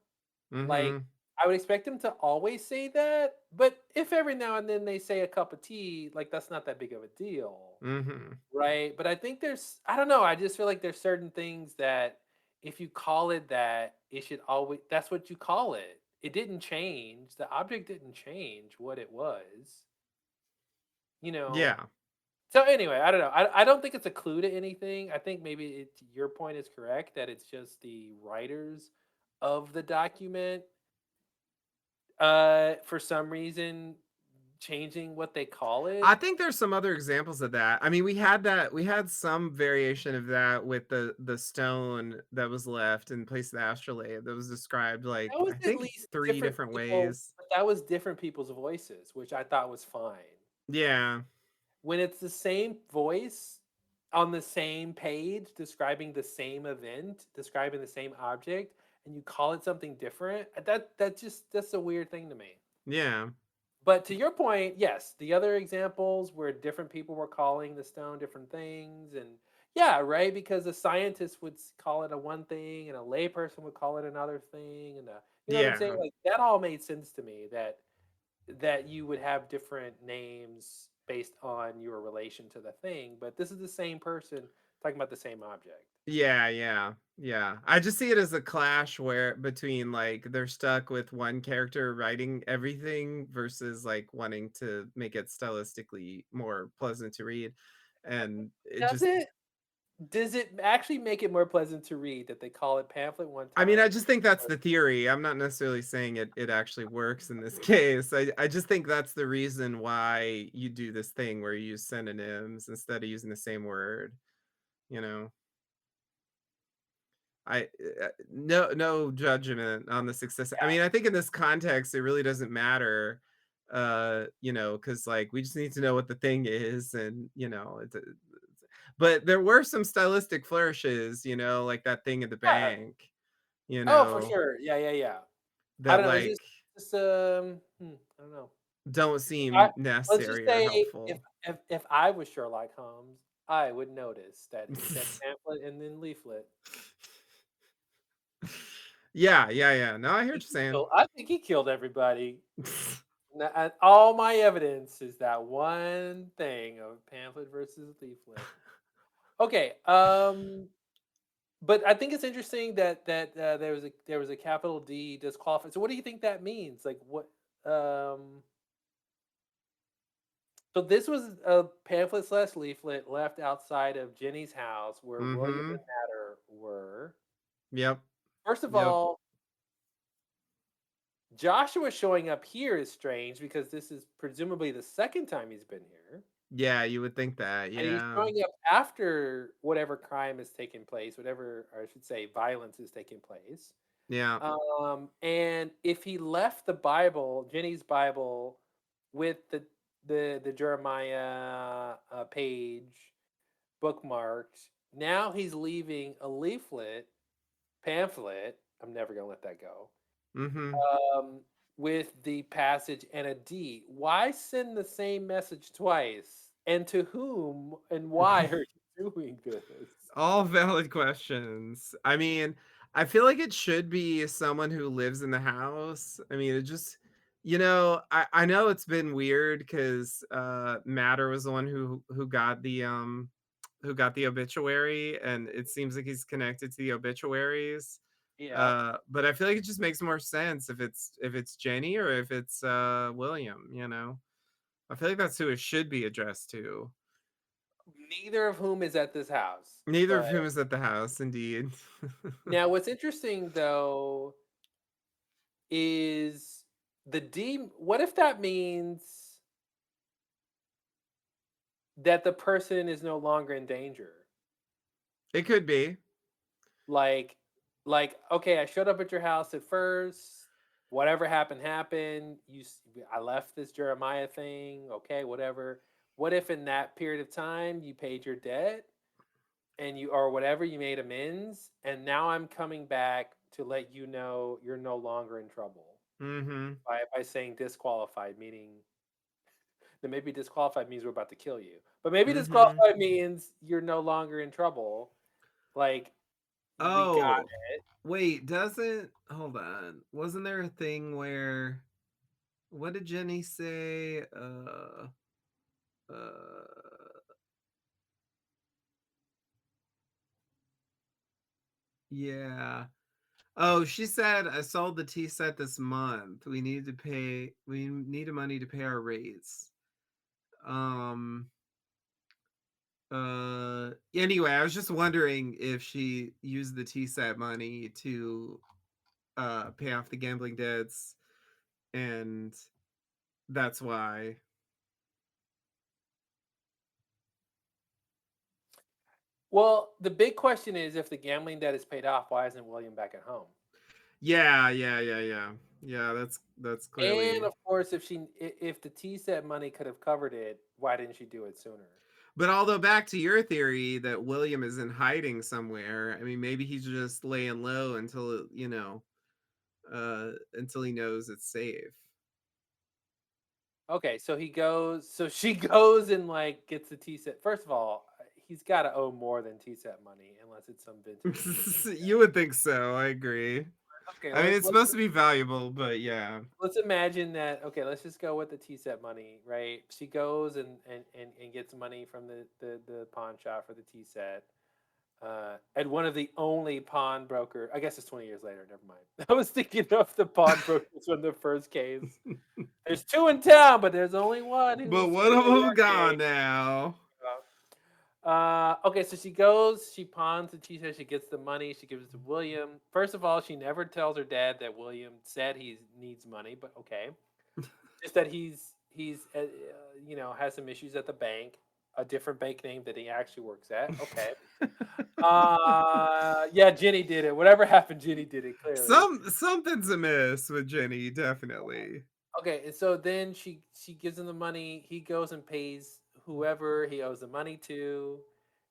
like Mhm. I would expect them to always say that. But if every now and then they say a cup of tea, like that's not that big of a deal, Mhm. right? But I think I don't know. I just feel like there's certain things that if you call it that, it should always that's what you call it. It didn't change. The object didn't change what it was, you know. Yeah. So anyway, I don't know. I don't think it's a clue to anything. I think maybe your point is correct that it's just the writers of the document for some reason changing what they call I it. think there's some other examples of that. I mean, we had some variation of that with the stone that was left in place of the astrolabe that was described, That like, was I at think least 3 different different people, ways. but that was different people's voices, which I thought was fine. Yeah. When it's the same voice on the same page describing the same event, describing the same object, and you call it something different, that's a weird thing to me. Yeah. But to your point, yes, the other examples where different people were calling the stone different things, and yeah, right, because a scientist would call it a one thing, and a layperson would call it another thing, and you know what I'm saying? Yeah. Like that all made sense to me. That you would have different names based on your relation to the thing, but this is the same person talking about the same object. Yeah, yeah, yeah. I just see it as a clash where between, like, they're stuck with one character writing everything versus, like, wanting to make it stylistically more pleasant to read, and it Does just it? Does it actually make it more pleasant to read that they call it pamphlet one I mean, I time? just think that's the theory. I'm not necessarily saying it actually works in this case. I just think that's the reason why you do this thing where you use synonyms instead of using the same word, you know? No judgment on the success. I Yeah. mean, I think in this context, it really doesn't matter, because like we just need to know what the thing is, and but there were some stylistic flourishes, like that thing at the Yeah. bank, you Oh, for know, sure. Yeah, yeah, yeah. I that don't know. like I don't know. don't I seem let's just necessary or say if helpful. if I was Sherlock Holmes, I would notice that it said pamphlet and then leaflet. Yeah, yeah, yeah. No, I hear what you're saying. I think he killed everybody. And all my evidence is that one thing of pamphlet versus leaflet. Okay, but I think it's interesting that there was a capital D disqualified. So what do you think that means? Like what? Um, so this was a pamphlet slash leaflet left outside of Jenny's house where William and Mhm. Matter were. Yep. First of Yep. all, Joshua showing up here is strange because this is presumably the second time he's been here. Yeah, you would think that. And he's Yeah. showing up after whatever crime has taken place, whatever, or I should say, violence has taken place. Yeah. And if he left the Bible, Jenny's Bible, with the Jeremiah page bookmarked, now he's leaving a leaflet, pamphlet. I'm never gonna let that go. Mhm. Um, with the passage and a D. Why send the same message twice? And to whom and why are you doing this? All valid questions. I mean, I feel like it should be someone who lives in the house. I mean, it just I know it's been weird because Matter was the one who got the obituary, and it seems like he's connected to the obituaries. Yeah. But I feel like it just makes more sense if it's Jenny or if it's William, I feel like that's who it should be addressed to. Neither of whom is at this house. Neither But of whom is at the house, indeed. now what's interesting though is the D, what if that means that the person is no longer in danger? It could be. Like okay, I showed up at your house at first. Whatever happened happened. I left this Jeremiah thing. Okay, whatever. What if in that period of time you paid your debt and you or whatever you made amends, and now I'm coming back to let you know you're no longer in trouble Mhm. by saying disqualified, meaning that maybe disqualified means we're about to kill you, but maybe Mhm. disqualified means you're no longer in trouble. Like we got Oh, wait, doesn't hold on. Wasn't there a thing where what did Jenny say? Uh yeah. Oh, she said I sold the tea set this month. We needed money to pay our rates. Um anyway, I was just wondering if she used the tea set money to pay off the gambling debts, and that's why. Well, the big question is if the gambling debt is paid off, why isn't William back at home? Yeah, yeah, yeah, yeah. Yeah, that's And clearly. of course, if the T set money could have covered it, why didn't she do it sooner? But although back to your theory that William is in hiding somewhere, I mean maybe he's just laying low until, until he knows it's safe. Okay, so he goes. So she goes and like gets the T set. First of all, he's got to owe more than T set money, unless it's some vintage T set. You would think so, I agree. Okay, I mean, it's let's supposed to be valuable, but yeah. let's imagine that. Okay, let's just go with the T set money, right? She goes and gets money from the pawn shop for the T set. At one of the only pawnbroker. I guess it's 20 years later. Never mind. I was thinking of the pawnbrokers from the first case. There's two in town, but there's only one But who's one of them working. gone now. Okay, so she goes, she pawns the tea set, she gets the money, she gives it to William. First of all, she never tells her dad that William said he needs money, but okay. Just that has some issues at the bank, a different bank name that he actually works at. Okay. Yeah, Jenny did it. Whatever happened, Jenny did it clearly. Something's amiss with Jenny, definitely. Okay, and so then she gives him the money. He goes and pays whoever he owes the money to.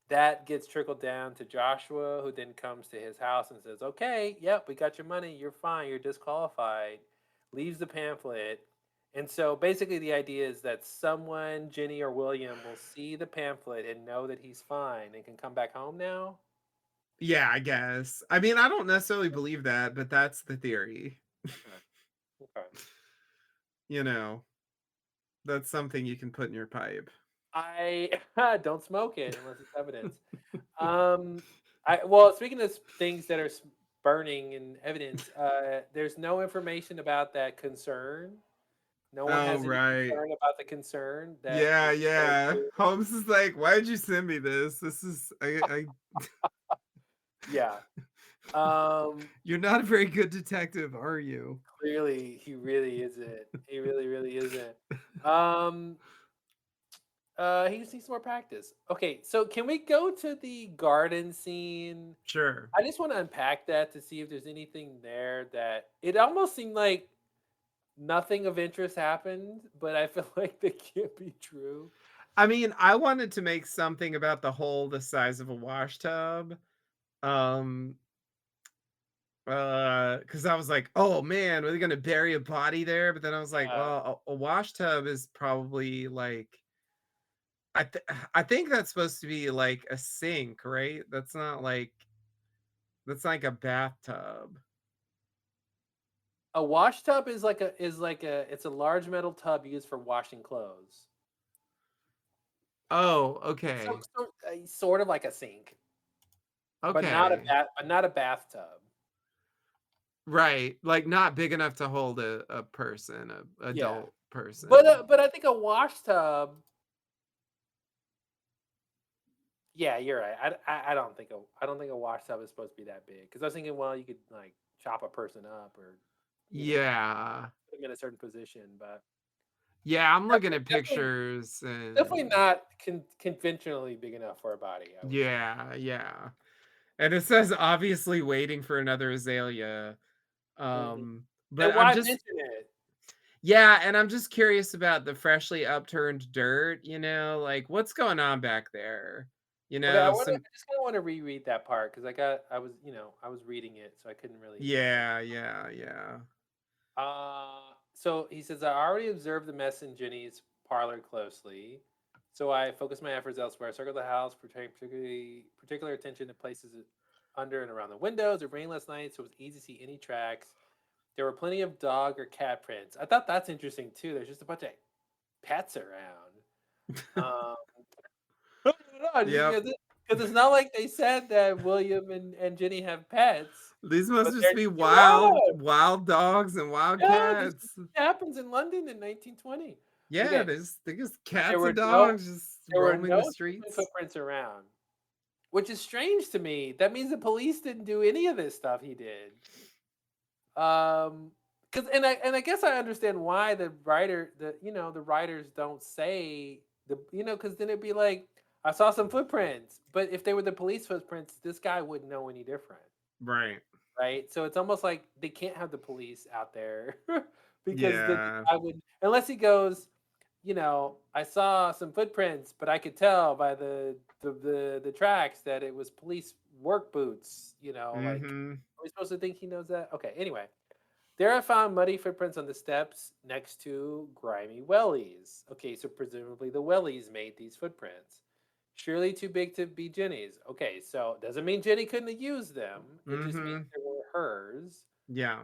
That gets trickled down to Joshua, who then comes to his house and says, "Okay, yep, we got your money. You're fine. You're disqualified." Leaves the pamphlet. And so basically the idea is that someone, Jenny or William, will see the pamphlet and know that he's fine and can come back home now. Yeah, I guess. I mean, I don't necessarily believe that, but that's the theory. Okay. Okay. You know, that's something you can put in your pipe. I don't smoke it unless it's evidence. Um, well, speaking of things that are burning in evidence, there's no information about that concern. No one Oh, has any right. concern about the concern that Yeah, was supposed yeah. to. Holmes is like, "Why did you send me this? This is I Yeah. Um, you're not a very good detective, are you?" clearly, he really isn't. He really, really isn't. Um, he just needs more practice. Okay, so can we go to the garden scene? Sure. I just want to unpack that to see if there's anything there that it almost seemed like nothing of interest happened, but I feel like that can't be true. I mean, I wanted to make something about the hole the size of a wash tub. Um, because I was like, "Oh man, are they gonna bury a body there?" But then I was like, Yeah. "Well, a wash tub is probably like I think that's supposed to be like a sink, right? That's like a bathtub." A wash tub it's a large metal tub used for washing clothes. Oh, It's okay. sort of like a sink, Okay. but not a bathtub. Right. Like not big enough to hold a person, a Yeah. adult But person. but I think a wash tub. Yeah, you're right. I don't think a wash tub is supposed to be that big because I was thinking, well, you could like chop a person up or Yeah. put them in a certain position, but Yeah, I'm looking definitely, at definitely, pictures definitely and not conventionally big enough for a body. I would say. yeah, yeah. And it says obviously waiting for another azalea. Mhm. But And I'm why just mention it? yeah, and I'm just curious about the freshly upturned dirt, like what's going on back there? Okay, Some I just kind of want to reread that part because I was reading it, so I couldn't really listen. yeah, yeah, yeah. So he says, I already observed the mess in Jenny's parlor closely, so I focused my efforts elsewhere. I circled the house, paying particular attention to places under and around the windows. It rained last night, so it was easy to see any tracks. There were plenty of dog or cat prints. I thought that's interesting too. There's just a bunch of pets around. Um, I don't know, just Yep. because it's not like they said that William and Jenny have pets, These must but just they're be just around. wild dogs and wild Yeah, this cats. happens in London in 1920. Yeah, Okay, there's just but there cats and were no dogs just there were roaming the no human streets. footprints around, which is strange to me. That means the police didn't do any of this stuff he did. Um, because and I guess I understand why the writers don't say because then it'd be like, I saw some footprints, but if they were the police footprints, this guy wouldn't know any different, Right. right? So it's almost like they can't have the police out there because the Yeah. guy would, unless he goes, I saw some footprints, but I could tell by the tracks that it was police work boots. Like, Mhm. are we supposed to think he knows that? Okay. Anyway, there I found muddy footprints on the steps next to grimy wellies. Okay, so presumably the wellies made these footprints. Surely too big to be Jenny's. Okay, so doesn't mean Jenny couldn't have used them. It just means Mhm. they were hers. Yeah.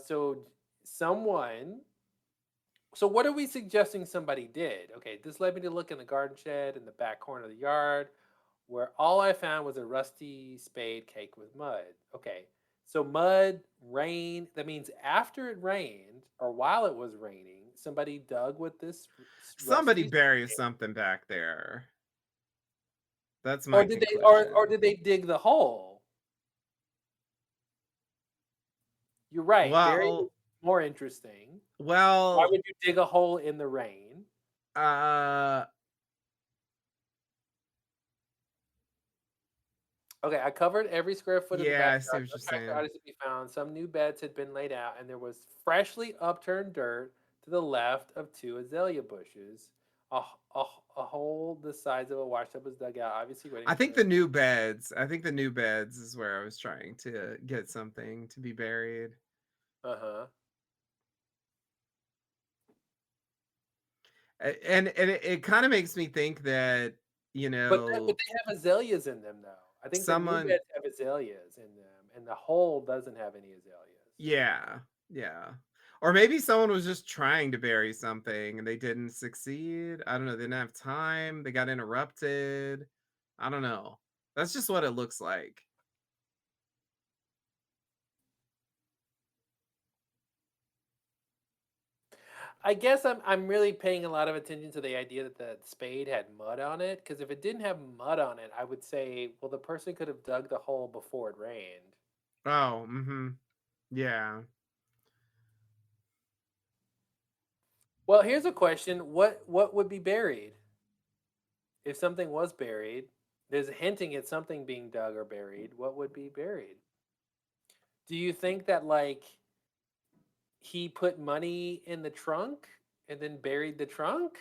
So someone. So what are we suggesting somebody did? Okay, this led me to look in the garden shed in the back corner of the yard, where all I found was a rusty spade caked with mud. Okay, so mud, rain, that means after it rained or while it was raining, somebody dug with this Somebody rusty buries spade. something back there. That's Or my did they or conclusion. did they dig the hole? You're right, buried is Well more interesting. Why well, would you dig a hole in the rain? uh, Okay, I covered every square foot of the yeah, I see backyard. what No you're tracks or saying. items to be found. Some new beds had been laid out, and there was freshly upturned dirt to the left of two azalea bushes. A hole the size of a washtub was dug out, obviously waiting for the. I think the new beds is where I was trying to get something to be buried. Uh huh. And it kinda makes me think that, But they have azaleas in them, though. I think the new someone beds have azaleas in them, and the hole doesn't have any azaleas. yeah, yeah. Or maybe someone was just trying to bury something and they didn't succeed. I don't know, they didn't have time, they got interrupted. I don't know. That's just what it looks like. I guess I'm really paying a lot of attention to the idea that the spade had mud on it. Because if it didn't have mud on it, I would say, well, the person could have dug the hole before it rained. Oh, mhm. Yeah. Well, here's a question: what would be buried if something was buried? There's hinting at something being dug or buried. What would be buried? Do you think that like he put money in the trunk and then buried the trunk?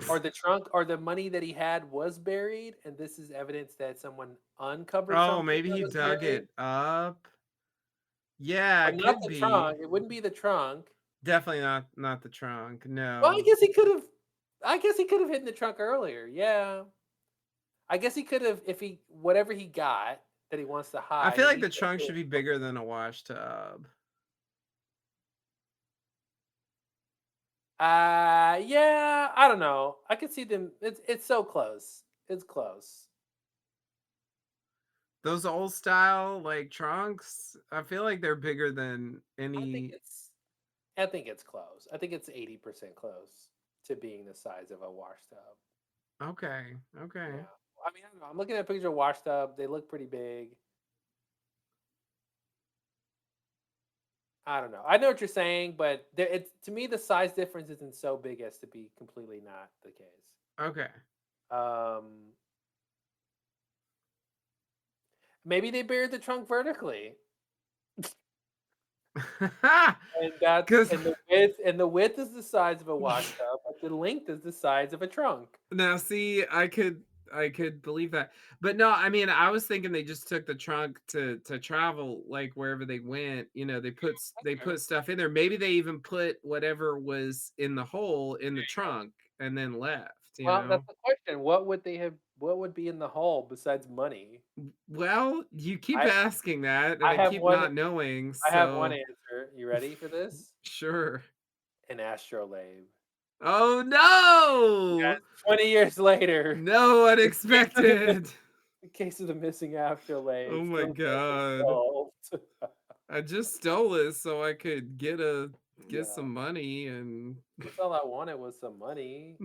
Or the trunk or the money that he had was buried, and this is evidence that someone uncovered Oh, something maybe that he was dug buried? it up. Yeah, Or it not could the be. trunk, it wouldn't be the trunk. Definitely not the trunk, Well, I no. guess he could've I guess he could've hidden the trunk earlier, yeah. I guess he could've if he whatever he got that he wants to I hide, feel he like needs the to trunk put it should be bigger than a wash tub. yeah, I don't know. I could see them it's so close. It's close. Those old style, like, trunks, I feel like they're bigger than I think any it's I think it's close. I think it's 80% close to being the size of a washtub. okay, okay. Yeah. I mean, I don't know. I'm looking at a picture of washtub. They look pretty big. I don't know. I know what you're saying, but it's to me the size difference isn't so big as to be completely not the case. Okay. Maybe they buried the trunk vertically, and Because the width is the size of a washtub, but the length is the size of a trunk. now see, I could believe that. But no, I mean, I was thinking they just took the trunk to travel, like, wherever they went, they Okay. put stuff in there. Maybe they even put whatever was in the hole in the trunk and then left, you Well, that's know? the question. What would they have? What would be in the hole besides money? Well, you keep I asking that, and I I have keep one. not knowing, I have one so answer. You ready for this? sure. An astrolabe. Oh, no! Yes, 20 years later, No, the case of unexpected. the case of the missing Oh astrolabe my still can't be god. solved. I just stole it so I could get Yeah, some money and that's all I wanted was some money.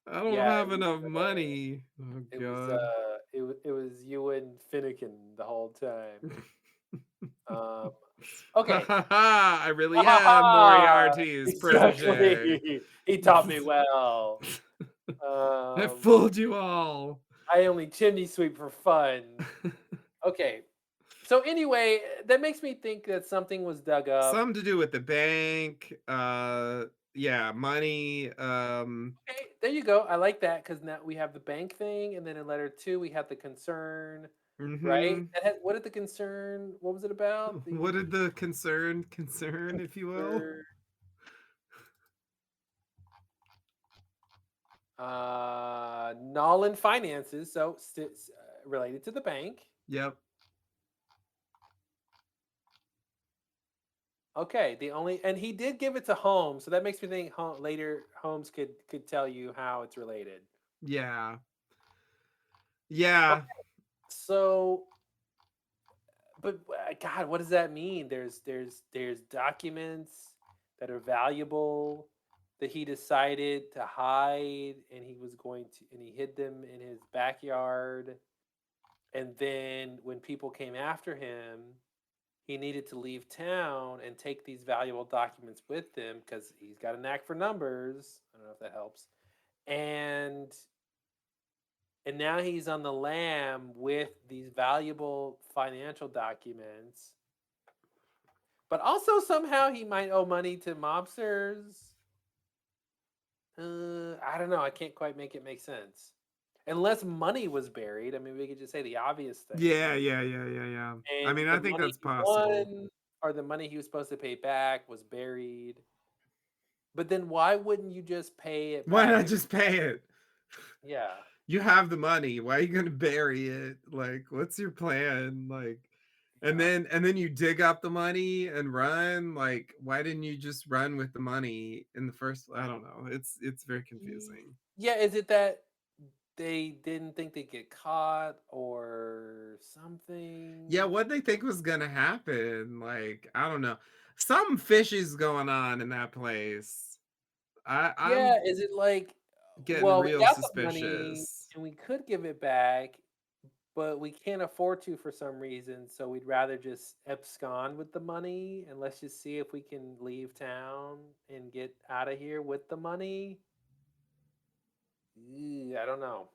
I don't Yeah, have enough money. Oh god. it was you and Finnegan the whole time. Um, okay. I Ha really ha am ha! Moriarty's protege. Exactly. He taught me well. I Um, fooled you all. I only chimney sweep for fun. Okay. So anyway, that makes me think that something was dug up. Something to do with the bank, yeah, money, Okay, there you go. I like that because now we have the bank thing, and then in letter two we have the concern, right? mhm. What did the concern? What was it about? What The did the concern, if you will? concern, Nolan finances, so related to the bank. Yep. Okay, the only and he did give it to Holmes, so that makes me think later Holmes could tell you how it's related. Yeah. Yeah. Okay, so but God, what does that mean? There's documents that are valuable that he decided to hide, and he hid them in his backyard. And then when people came after him, he needed to leave town and take these valuable documents with him because he's got a knack for numbers. I don't know if that helps. And and now he's on the lam with these valuable financial documents, but also somehow he might owe money to mobsters. I don't know. I can't quite make it make sense. Unless money was buried. I mean, we could just say the obvious thing. Yeah. I And mean, the I think money that's he possible. won or the money he was supposed to pay back was buried. But then why wouldn't you just pay it Why back? not just pay it? Yeah. You have the money. Why are you gonna bury it? Like, what's your plan? Like, Yeah. and then you dig up the money and run. Like, why didn't you just run with the money in the first? I don't know. It's very confusing. Yeah, is it that they didn't think they'd get caught or Yeah, something? what they think was gonna happen? Like, I don't know. Something fishy's going on in that place. Yeah, I'm is it like, getting well, we real got the money suspicious. and we could give it back, but we can't afford to for some reason, so we'd rather just abscond with the money and let's just see if we can leave town and get out of here with the money. I don't know.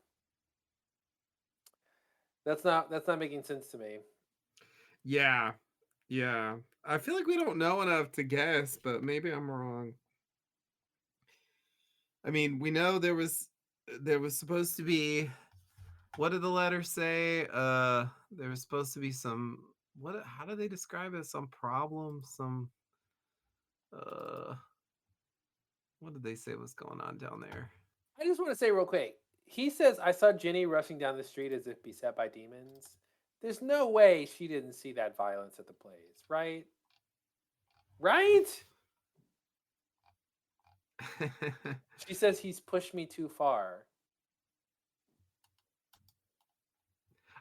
That's not making sense to me. Yeah, yeah. I feel like we don't know enough to guess, but maybe I'm wrong. I mean, we know there was supposed to be, what did the letter say? There was supposed to be some, what, how do they describe it? Some problem, some uh what did they say was going on down there? I just want to say real quick. He says I saw Jenny rushing down the street as if beset by demons. There's no way she didn't see that violence at the plays, right? Right? She says he's pushed me too far.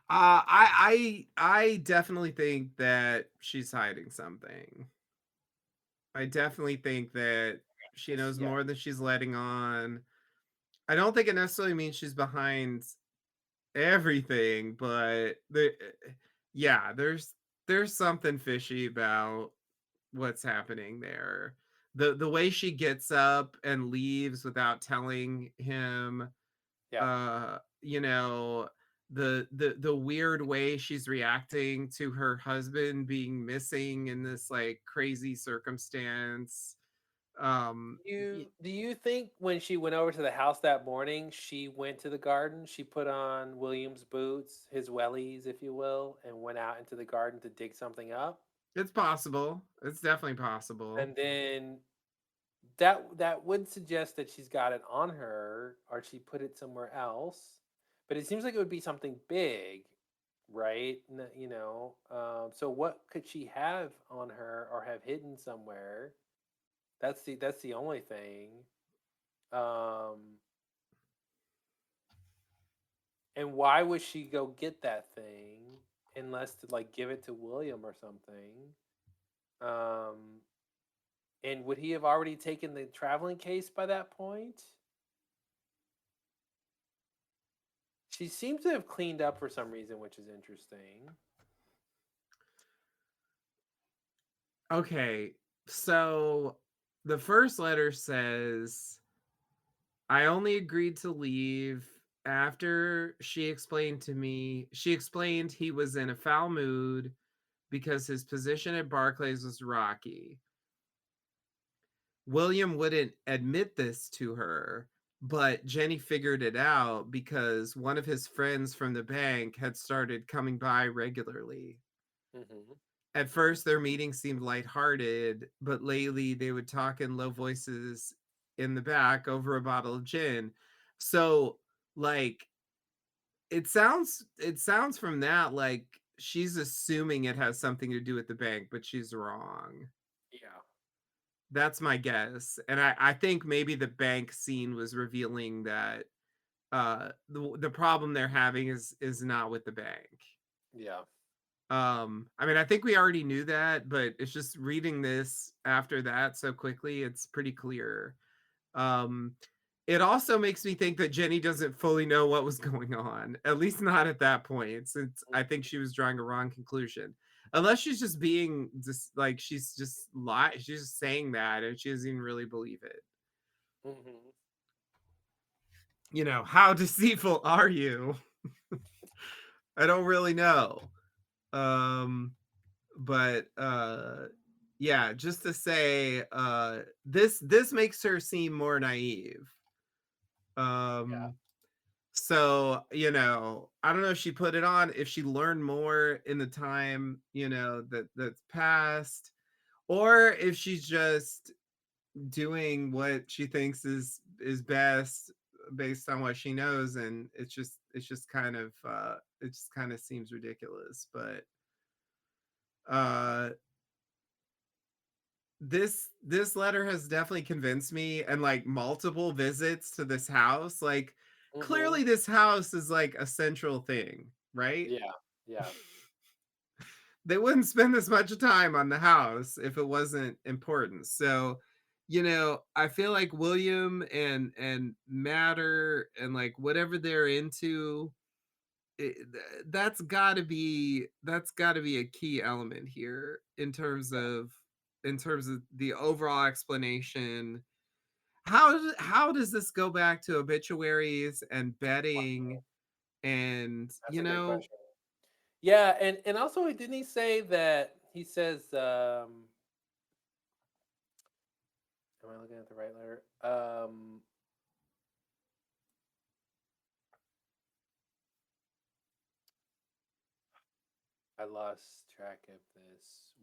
I definitely think that she's hiding something. I definitely think that she knows Yeah. more than she's letting on. I don't think it necessarily means she's behind everything, but yeah, there's something fishy about what's happening there. The way she gets up and leaves without telling him, Yeah. you know, the weird way she's reacting to her husband being missing in this like crazy circumstance. Do you think when she went over to the house that morning, she went to the garden, she put on William's boots, his wellies, if you will, and went out into the garden to dig something up? It's possible. It's definitely possible. And then that would suggest that she's got it on her or she put it somewhere else. But it seems like it would be something big, right? So what could she have on her or have hidden somewhere? That's the only thing. Um, and why would she go get that thing unless to like give it to William or something? Um, and would he have already taken the traveling case by that point? She seems to have cleaned up for some reason, which is interesting. Okay, so the first letter says, I only agreed to leave after she explained he was in a foul mood because his position at Barclays was rocky. William wouldn't admit this to her, but Jenny figured it out because one of his friends from the bank had started coming by regularly. Hmm. At first, their meetings seemed lighthearted, but lately they would talk in low voices in the back over a bottle of gin. So, like, it sounds from that like she's assuming it has something to do with the bank, but she's wrong. Yeah. That's my guess. And I think maybe the bank scene was revealing that the problem they're having is not with the bank. Yeah. I mean, I think we already knew that, but it's just reading this after that so quickly, it's pretty clear. Um, it also makes me think that Jenny doesn't fully know what was going on, at least not at that point, since I think she was drawing a wrong conclusion. Unless she's just being just like she's just saying that and she doesn't even really believe it. Hmm. You know, how deceitful are you? I don't really know. Um, but yeah, just to say this makes her seem more naive. Yeah. Um so, I don't know if she put it on, if she learned more in the time, that's passed, or if she's just doing what she thinks is best based on what she knows, and it just kind of seems ridiculous. But uh this letter has definitely convinced me, and like multiple visits to this house, like Hmm. clearly this house is like a central thing, right? Yeah. Yeah. They wouldn't spend this much time on the house if it wasn't important. So, I feel like William and Matter and like whatever they're into, that's got to be a key element here in terms of the overall explanation. How does this go back to obituaries and betting and That's a great question. Yeah, and also didn't he say that he says am I looking at the right letter? I lost track of this.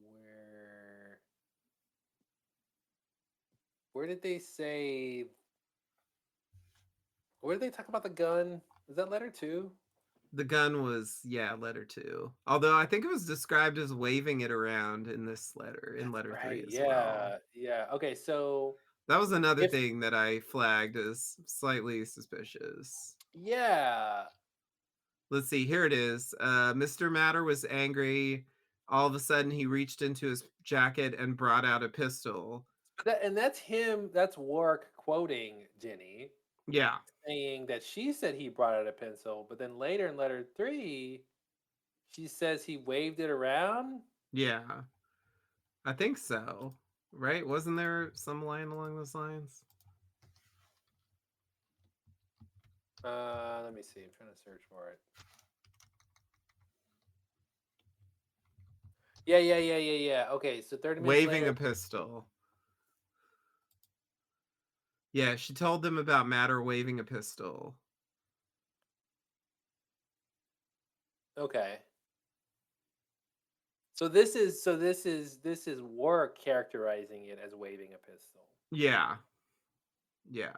Where did they say where did they talk about the gun? Is that letter 2? the gun was, yeah, letter 2, although I think it was described as waving it around in That's letter 3 right. as well. Yeah. Yeah. Okay, so That was another if thing that I flagged as slightly suspicious. yeah, Let's see, here it is. Mr. Matter was angry. All of a sudden, he reached into his jacket and brought out a pistol. and that's him, that's Wark quoting Jenny Yeah, saying that she said he brought out a pencil, but then later in letter 3, she says he waved it around. yeah, I think so. Right? Wasn't there some line along those lines? Let me see. I'm trying to search for it. Yeah, yeah, yeah, yeah, yeah. Okay, so 30 minutes Waving later. a pistol. Yeah, she told them about Matter waving a pistol. Okay. So this is work characterizing it as waving a pistol. Yeah, yeah.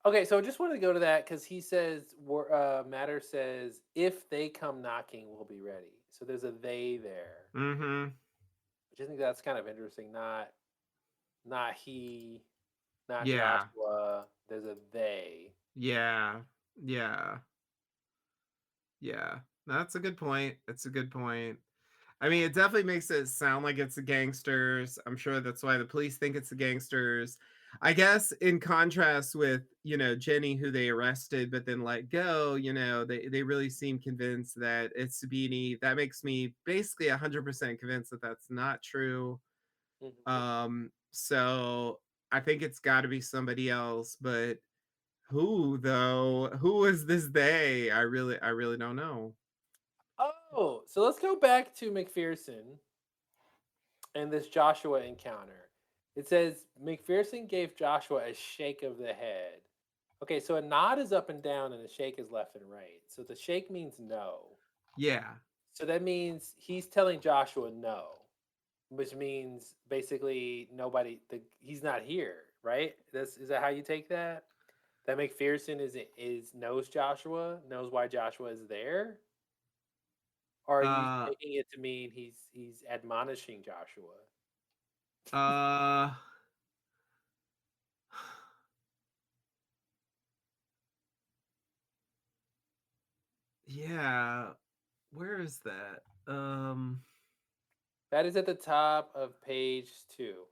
Okay, so I just wanted to go to that because he says, Matter says, if they come knocking, we'll be ready. So there's a they there, Mm-hmm. which I think that's kind of interesting. Not he, not Yeah, Joshua. There's a they. yeah, yeah, yeah. That's a good point. It's a good point. I mean, it definitely makes it sound like it's the gangsters. I'm sure that's why the police think it's the gangsters. I guess in contrast with, Jenny, who they arrested but then let go, they really seem convinced that it's Sabini. That makes me basically 100% convinced that that's not true. Hmm. So I think it's got to be somebody else, but who though? Who is this they? I really don't know. Oh, so let's go back to McPherson and this Joshua encounter. It says McPherson gave Joshua a shake of the head. Okay, so a nod is up and down and a shake is left and right. So the shake means no. Yeah. So that means he's telling Joshua no, which means basically he's not here, right? That's is that how you take that? That McPherson is knows Joshua, knows why Joshua is there? Or are you Uh taking it to mean he's admonishing Joshua? uh yeah, where is that? That is at the top of page 2,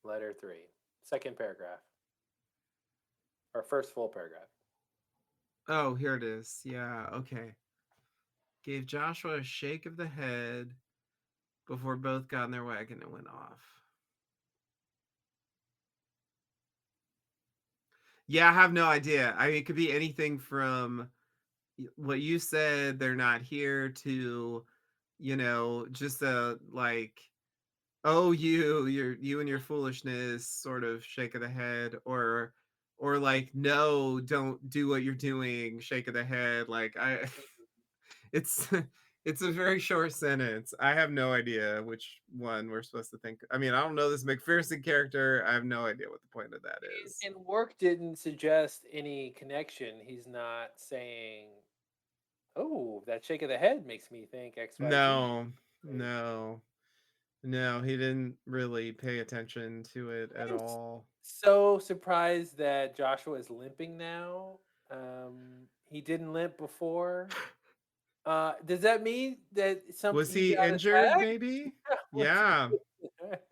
letter 3, second paragraph, or first full paragraph. Oh, here it is. Yeah, okay. Gave Joshua a shake of the head before both got in their wagon and went off. Yeah, I have no idea. I mean, it could be anything from what you said, they're not here, to, just a like, oh, you and your foolishness sort of shake of the head, or like, no, don't do what you're doing, shake of the head. Like I it's it's a very short sentence. I have no idea which one we're supposed to think. I mean, I don't know this McPherson character. I have no idea what the point of that is. And work didn't suggest any connection. He's not saying, "Oh, that shake of the head makes me think XYZ." No, Like, no, no, he didn't really pay attention to it at I'm all. so surprised that Joshua is limping now. He didn't limp before. Does that mean that Was he he got injured, attacked? maybe? Was he Yeah, attacked?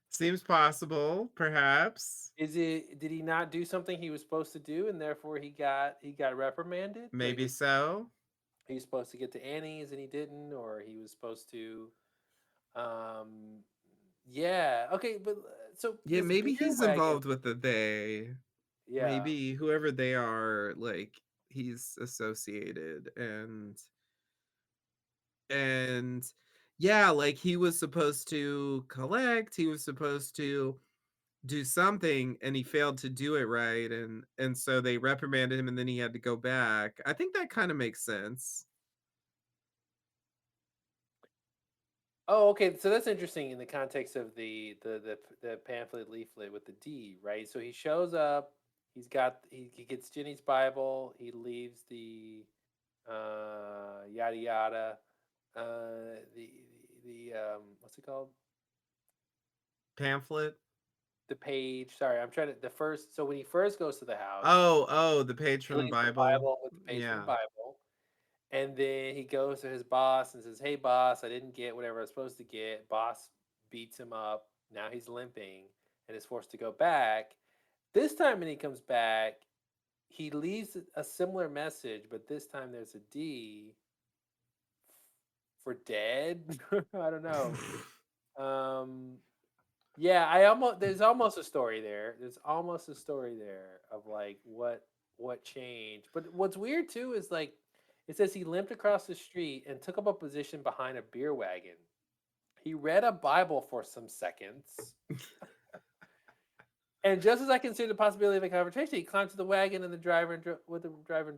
seems possible, perhaps. Did he not do something he was supposed to do and therefore he got reprimanded? Like Maybe so. he was supposed to get to Annie's and he didn't, or he was supposed to um yeah, okay, but so Yeah, this maybe beer he's wagon, involved with the they. yeah. Maybe whoever they are, like, he's associated, and yeah, like, he was supposed to collect, he was supposed to do something, and he failed to do it right, and so they reprimanded him, and then he had to go back. I think that kinda makes sense. Oh, okay. So that's interesting in the context of the pamphlet leaflet with the D, right? So he shows up. He gets Jenny's Bible. He leaves the yada yada. The what's it called? Pamphlet? The page. Sorry, I'm trying to the first. So when he first goes to the house, Oh, the page he from the leaves the Bible? Bible with the page from the Yeah. Bible. And then he goes to his boss and says, "Hey, boss, I didn't get whatever I was supposed to get." Boss beats him up. Now he's limping and is forced to go back. This time, when he comes back, he leaves a similar message, but this time there's a D for dead. I don't know. Um, yeah, I almost there's almost a story there. There's almost a story there of like what changed. But what's weird too is like it says he limped across the street and took up a position behind a beer wagon. He read a Bible for some seconds. And just as I considered the possibility of a confrontation, he climbed to the wagon and the driver and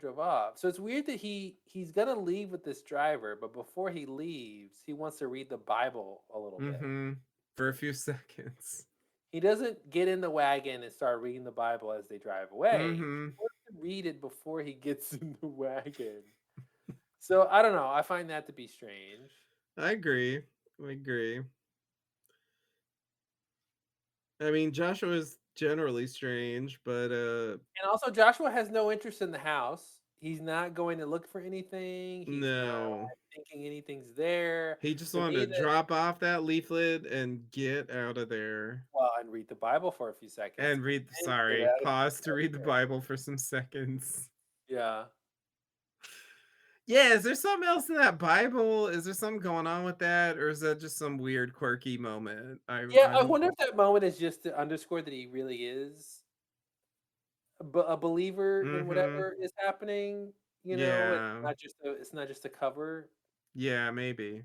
drove off. So it's weird that he's gonna leave with this driver, but before he leaves, he wants to read the Bible a little bit. Mhm. For a few seconds. He doesn't get in the wagon and start reading the Bible as they drive away. He Mhm. wants to read it before he gets in the wagon. So I don't know. I find that to be strange. I agree. I agree. I mean, Joshua is generally strange, but, And also, Joshua has no interest in the house. He's not going to look for anything. He's not no. thinking anything's there. He just To wanted me, to that drop off that leaflet and get out of there. well, and read the Bible for a few seconds And and read then get sorry, out of pause to read the there. Bible for some seconds. Yeah. Yeah, is there something else in that Bible? Is there something going on with that, or is that just some weird quirky moment? Yeah, I I'm wonder if that moment is just to underscore that he really is a believer in Mhm. whatever is happening, it's Yeah. not just a cover. Yeah, maybe.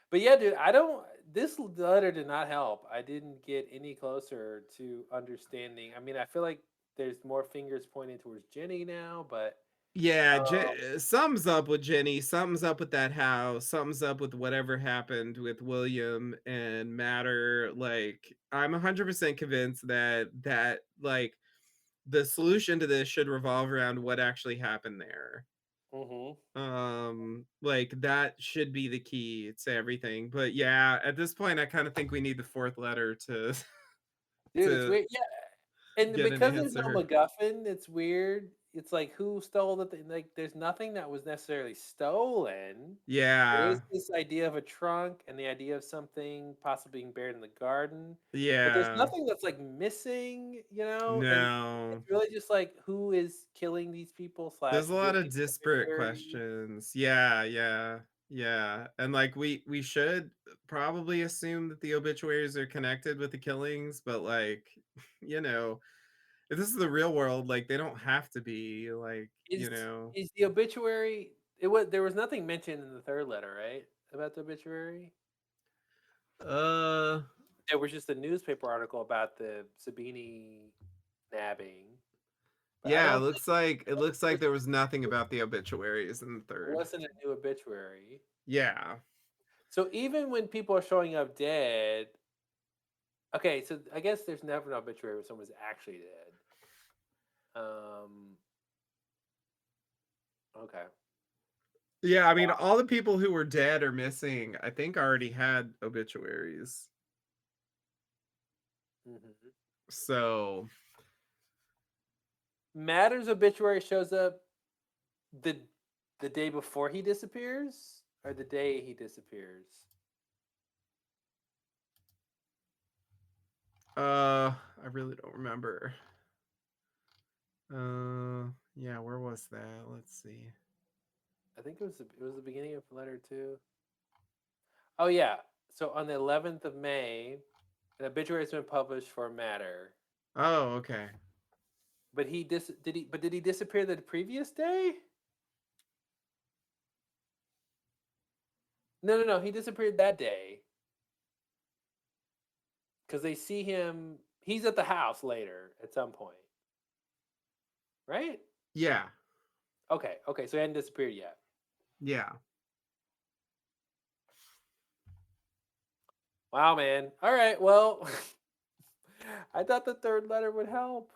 But yeah, dude, I don't this letter did not help. I didn't get any closer to understanding. I mean, I feel like there's more fingers pointing towards Jenny now, but Yeah, um something's up with Jenny, something's up with that house, something's up with whatever happened with William and Matter. Like, I'm 100% convinced like, the solution to this should revolve around what actually happened there. mhm. Like, that should be the key to everything, but yeah, at this point, I kinda think we need the 4th letter to Dude, it's to weird. Yeah, and get an because there's no answer. MacGuffin, it's weird. It's like who stole the thing? Like, there's nothing that was necessarily stolen. There is Yeah. this idea of a trunk and the idea of something possibly being buried in the garden, but there's Yeah. nothing that's like missing, and No. it's really just like who is killing these people slash There's a lot doing of these disparate obituaries. questions. Yeah, yeah, yeah, and, like, we should probably assume that the obituaries are connected with the killings, but, like, you know, if this is the real world, like, they don't have to be, like, Is is the obituary? It was there was nothing mentioned in the third letter, right? About the obituary. Uh, There was just a newspaper article about the Sabini nabbing, but I yeah, don't think it looks there like was there was nothing about the obituaries in the there 3rd. wasn't a new obituary. Yeah. So even when people are showing up dead, okay, so I guess there's never an obituary when someone's actually dead. Um, okay. Yeah, I mean, Wow. all the people who were dead or missing, I think already had obituaries. Mhm. So, Matter's obituary shows up the the day before he disappears or the day he disappears. I really don't remember. Yeah, where was that? Let's see. I think it was the beginning of letter two. Oh yeah. So on the 11th of May, an obituary has been published for Matter. Oh, okay. But did he disappear the previous day? No, no, no. He disappeared that day because they see him. He's at the house later at some point, right? Yeah, Okay, okay. So he hadn't disappeared yet. yeah. Wow, man. All right. Well, I thought the third letter would help.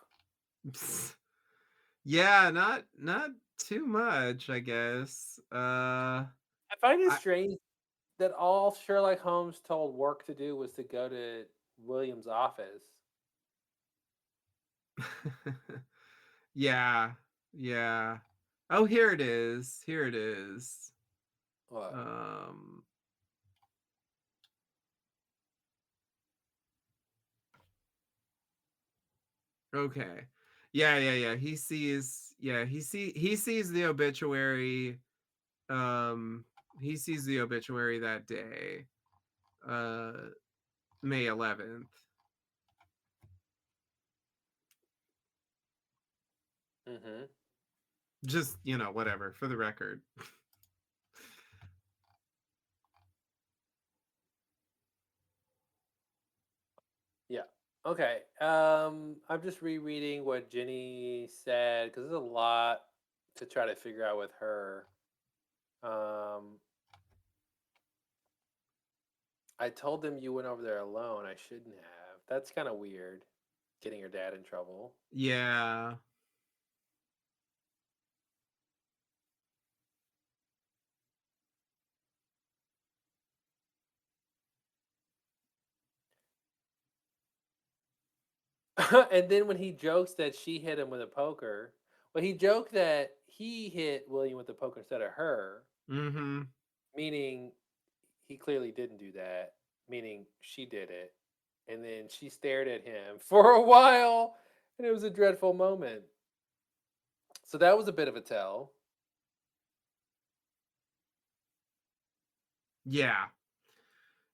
Yeah, not too much, I guess. I find it I strange that all Sherlock Holmes told work to do was to go to William's office. Yeah, yeah. Oh, here it is. Here it is. What? Um, okay. Yeah. He sees the obituary. Um, he sees the obituary that day. Uh, May 11th. Mm-hmm. Just, whatever, for the record. Yeah. Okay. I'm just rereading what Jenny said because there's a lot to try to figure out with her. Um, I told them you went over there alone. I shouldn't have. That's kind of weird. Getting your dad in trouble. Yeah. And then when he jokes that she hit him with a poker, well, he joked that he hit William with the poker instead of her, Mhm. meaning he clearly didn't do that, meaning she did it. And then she stared at him for a while, and it was a dreadful moment. So that was a bit of a tell. Yeah.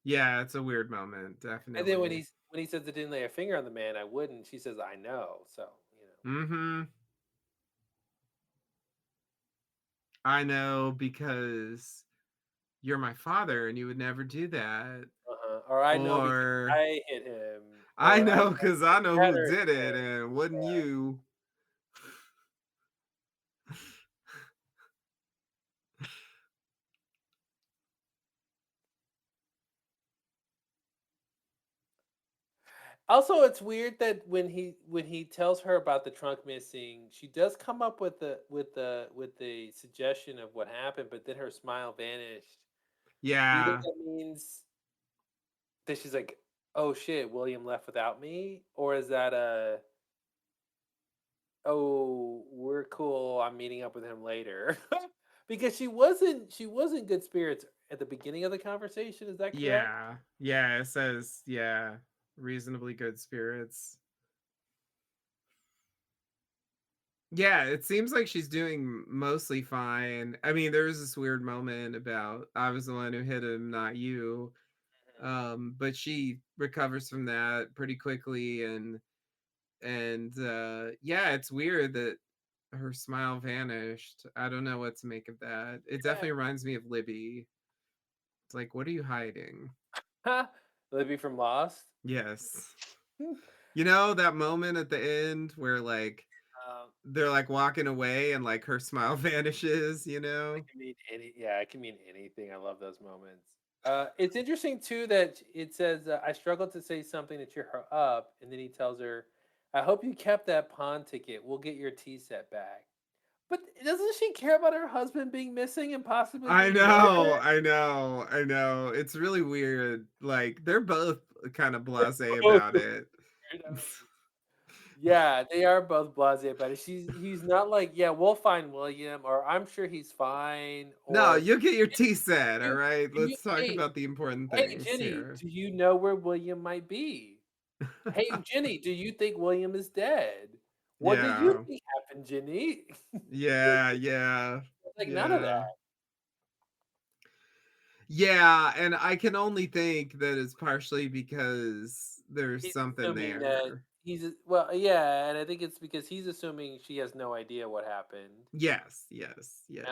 Yeah, it's a weird moment, And then definitely. when he says I didn't lay a finger on the man, I wouldn't. She says I know. So Mhm. I know because you're my father and you would never do that. or I know because Or I hit him, I or I know know because his I know who brother did hit it him. and it wasn't you. Also, it's weird that when he tells her about the trunk missing, she does come up with the suggestion of what happened, but then her smile vanished. Do you think Yeah. that means that she's like, "Oh shit, William left without me," or is that a "Oh, we're cool. I'm meeting up with him later," because she wasn't good spirits at the beginning of the conversation. Is that correct? Yeah. Yeah, it says, yeah, reasonably good spirits. Yeah, it seems like she's doing mostly fine. I mean, there was this weird moment about I was the one who hit him, not you. But she recovers from that pretty quickly and yeah, it's weird that her smile vanished. I don't know what to make of that. It Yeah. definitely reminds me of Libby. It's like, what are you hiding? Libby from Lost. Yes. You know that moment at the end where like Um, they're like walking away and like her smile vanishes, you It know? can mean yeah, it can mean anything. I love those moments. It's interesting too that it says, "I struggled to say something to cheer her up," and then he tells her, "I hope you kept that pawn ticket. We'll get your tea set back." But doesn't she care about her husband being missing and possibly I being know, murdered? I know, I know. It's really weird. Like they're both kind of They're blasé both about it. weirdos. Yeah, they are both blasé about it. He's not like, "Yeah, we'll find William," or "I'm sure he's fine," No, or you'll get your tea set, all "You, right? you Let's talk hey, about the important hey, things Jenny, here. do you know where William might be? Hey, Jenny, do you think William is dead? What do you Yeah. think happened, Jenny?" Like, Yeah, yeah, like none of yeah. that. Yeah, and I can only think that it's partially because there's He's something assuming that there. well, yeah, and I think it's because he's assuming she has no idea what happened. Yes, yes, yes.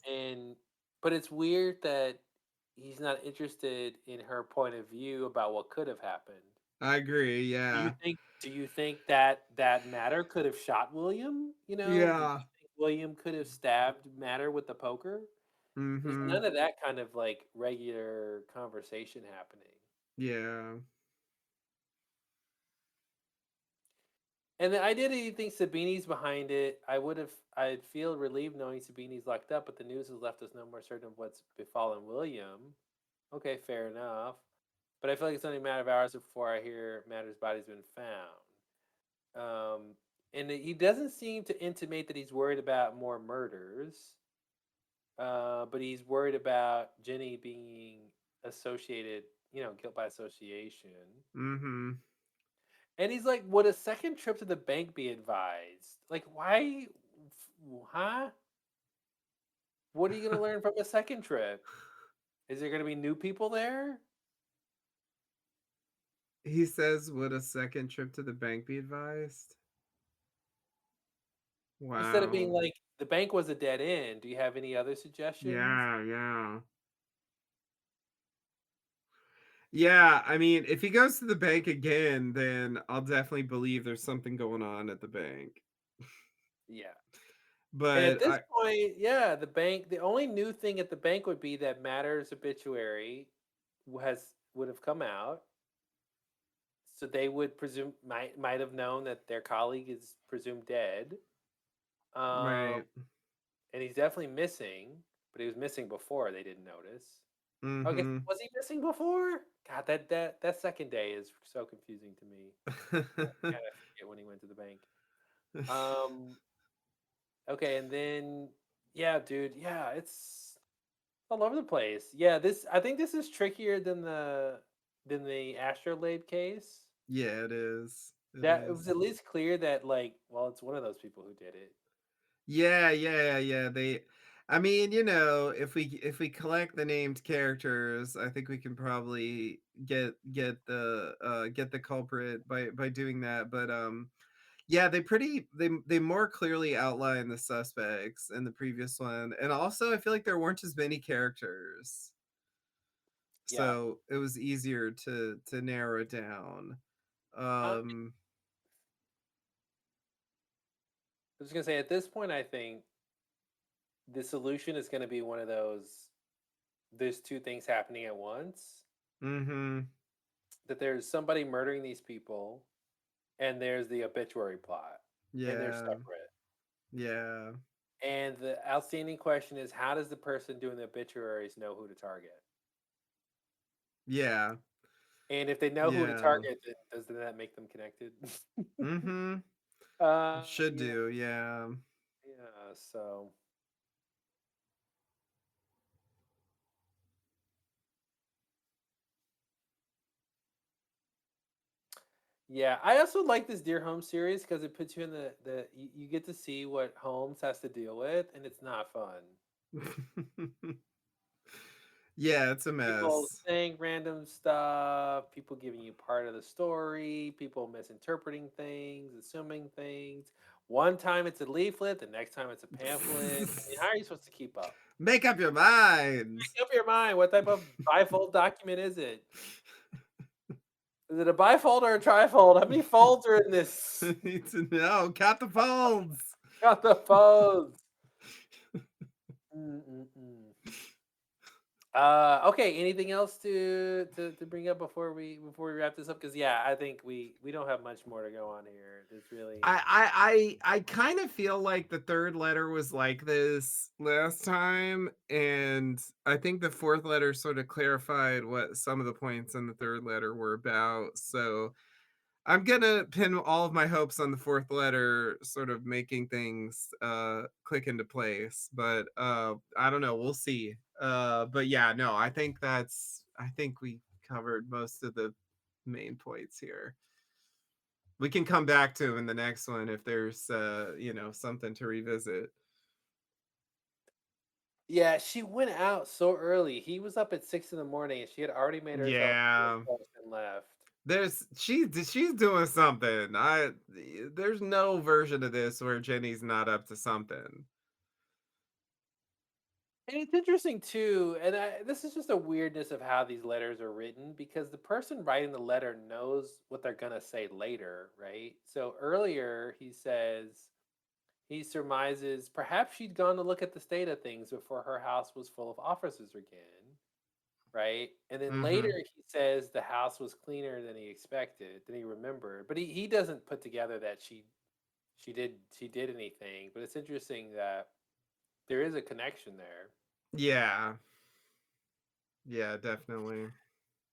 And but it's weird that he's not interested in her point of view about what could have happened. I agree, yeah. Do you think that that Matter could have shot William? Do you Yeah. think William could have stabbed Matter with the poker? There's Mhm. none of that kind of like regular conversation happening. Yeah. And the idea that you think Sabini's behind it, I'd feel relieved knowing Sabini's locked up, but the news has left us no more certain of what's befallen William. Okay, fair enough. But I feel like it's only a matter of hours before I hear Matter's body's been found. And he doesn't seem to intimate that he's worried about more murders, but he's worried about Jenny being associated, guilt by association. Mhm. And he's like, would a second trip to the bank be advised? Like, why? Huh? What are you going to learn from a second trip? Is there going to be new people there? He says, "Would a second trip to the bank be advised?" Instead of being Wow. like, the bank was a dead end, do you have any other suggestions? Yeah, yeah. Yeah, I mean, if he goes to the bank again, then I'll definitely believe there's something going on at the bank. Yeah. And at But this I point, yeah, the only new thing at the bank would be that Matter's obituary would have come out. So they would presume might have known that their colleague is presumed dead. Um, right. and he's definitely missing, but he was missing before they didn't notice. Okay, Mhm. was he missing before? God, that second day is so confusing to me. God, I forget when he went to the bank. Um, okay, and then yeah, dude, yeah, it's all over the place. Yeah, this I think this is trickier than the astrolabe case. Yeah, it is. It That it is. was at least clear that like, well, it's one of those people who did it. Yeah. I mean, if we collect the named characters, I think we can probably get the culprit by doing that. But yeah, they more clearly outline the suspects in the previous one. And also I feel like there weren't as many characters. Yeah. So it was easier to narrow it down. I Um was gonna say at this point, I think the solution is gonna be one of those. There's two things happening at once. mhm. That there's somebody murdering these people, and there's the obituary plot, and they're Yeah. separate. Yeah. And the outstanding question is, how does the person doing the obituaries know who to target? Yeah. And if they know who to Yeah. target, then doesn't that make them connected? Mhm. Should Yeah, do, yeah. yeah. So yeah, I also like this Dear Holmes series because it puts you in you get to see what Holmes has to deal with, and it's not fun. Yeah, it's a People mess. saying random stuff, people giving you part of the story, people misinterpreting things, assuming things. One time it's a leaflet, the next time it's a pamphlet. I mean, how are you supposed to keep up? Make up your mind. Make up your mind. What type of bifold document is it? Is it a bifold or a trifold? How many folds are in this? Need to know. Count the folds. Got the folds. Mm-mm-mm. Okay. Anything else to bring up before we wrap this up? Because yeah, I think we don't have much more to go on here. It's really I kind of feel like the third letter was like this last time, and I think the fourth letter sort of clarified what some of the points in the third letter were about. So I'm gonna pin all of my hopes on the fourth letter sort of making things click into place. But I don't know, we'll see. But yeah, no, I think we covered most of the main points here. We can come back to in the next one if there's something to revisit. yeah. She went out so early. He was up at 6 in the morning, and she had already made herself Yeah. breakfast and left. She's doing something. I There's no version of this where Jenny's not up to something. And it's interesting too, and this is just a weirdness of how these letters are written because the person writing the letter knows what they're gonna say later, right? So earlier he says he surmises perhaps she'd gone to look at the state of things before her house was full of officers again, right? And then later Mhm. he says the house was cleaner than he expected, than he remembered, but he doesn't put together that she did anything. But it's interesting that there is a connection there. Yeah. Yeah, definitely.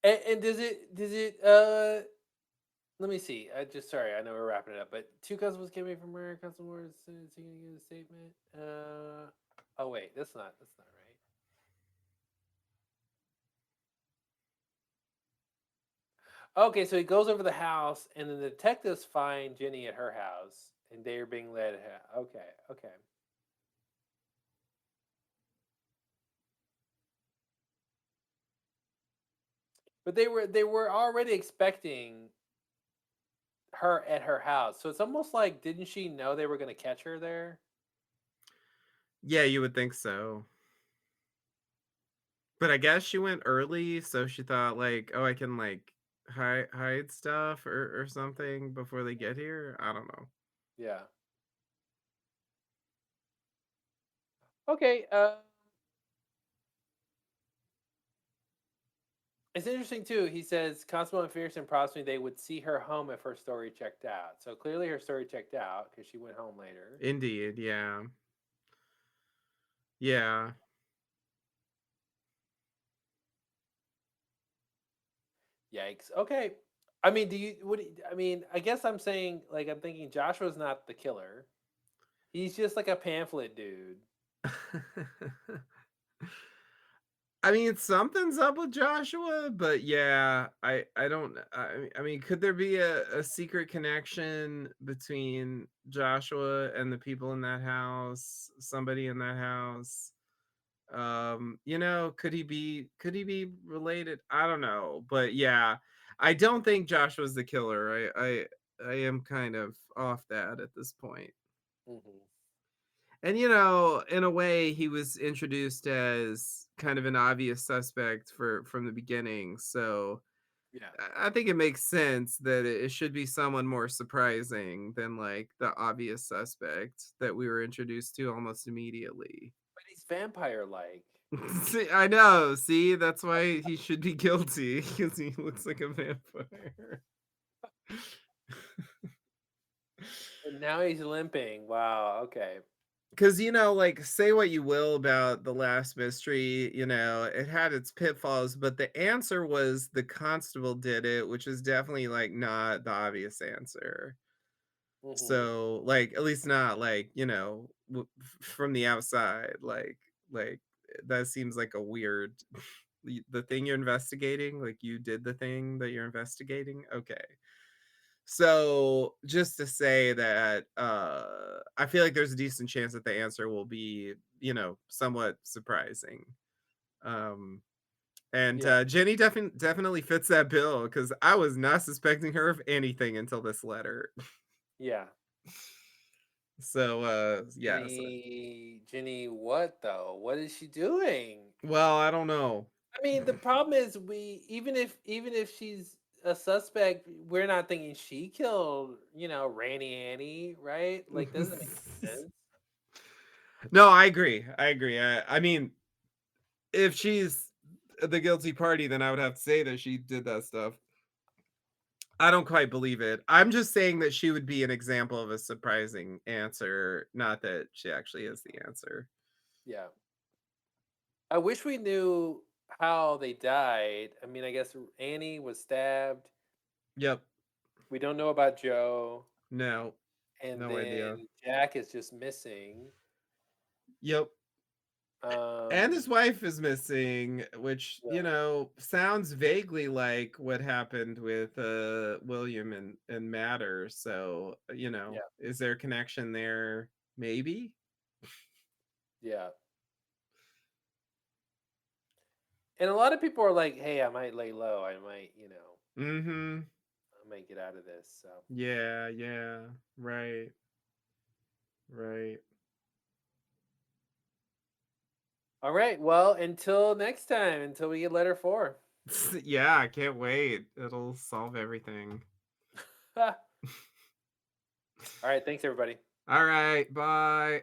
And does it let me see. I just sorry, I know we're wrapping it up, but two customers came in from murder, customer was singing a statement. Oh wait, that's not right. Okay, so he goes over the house, and then the detectives find Jenny at her house, and they are being led. Okay, okay, but they were already expecting her at her house, so it's almost like didn't she know they were going to catch her there? Yeah, you would think so. But I guess she went early, so she thought like, "Oh, I can like hide stuff or something before they get here." I don't know. Yeah. Okay. It's interesting too. He says Constable McPherson promised me they would see her home if her story checked out. So clearly her story checked out because she went home later. Indeed, yeah. Yeah. Yikes. Okay. I mean, I mean, I guess I'm saying like I'm thinking Joshua's not the killer. He's just like a pamphlet dude. I mean, something's up with Joshua, but yeah, I don't I mean, could there be a secret connection between Joshua and the people in that house? Somebody in that house? Could he be related? I don't know, but yeah, I don't think Joshua's the killer. I am kind of off that at this point. Hmm. And in a way, he was introduced as kind of an obvious suspect for from the beginning. So Yeah. I think it makes sense that it should be someone more surprising than like the obvious suspect that we were introduced to almost immediately. But he's vampire like. See, I know. See, that's why he should be guilty because he looks like a vampire. And now he's limping. Wow. Okay. Because, like, say what you will about the last mystery, it had its pitfalls, but the answer was the constable did it, which is definitely, like, not the obvious answer. Hmm. So, like, at least not, like, from the outside, like, that seems like a weird the thing you're investigating, like, you did the thing that you're investigating? Okay. So, just to say that, I feel like there's a decent chance that the answer will be, somewhat surprising. Um, and, Yeah. Jenny definitely fits that bill because I was not suspecting her of anything until this letter. Yeah. So, yes. Jenny, what though? What is she doing? Well, I don't know. I mean, the problem is we even if she's a suspect, we're not thinking she killed, Ranny Annie, right? Like, doesn't make sense. No, I agree, I agree. I mean, if she's the guilty party, then I would have to say that she did that stuff. I don't quite believe it. I'm just saying that she would be an example of a surprising answer, not that she actually is the answer. Yeah. I wish we knew how they died. I mean, I guess Annie was stabbed. Yep. We don't know about Joe, No. and No idea. then Jack is just missing. Yep. And Um, his wife is missing, which, yeah, sounds vaguely like what happened with William and Matter. So, yeah, is there a connection there? Maybe? yeah. And a lot of people are like, "Hey, I might lay low. Mm-hmm. I might get out of this." So, Yeah, yeah. Right. Right. all right. Well, until next time, until we get letter 4. Yeah, I can't wait. It'll solve everything. All right. Thanks, everybody. All right, bye.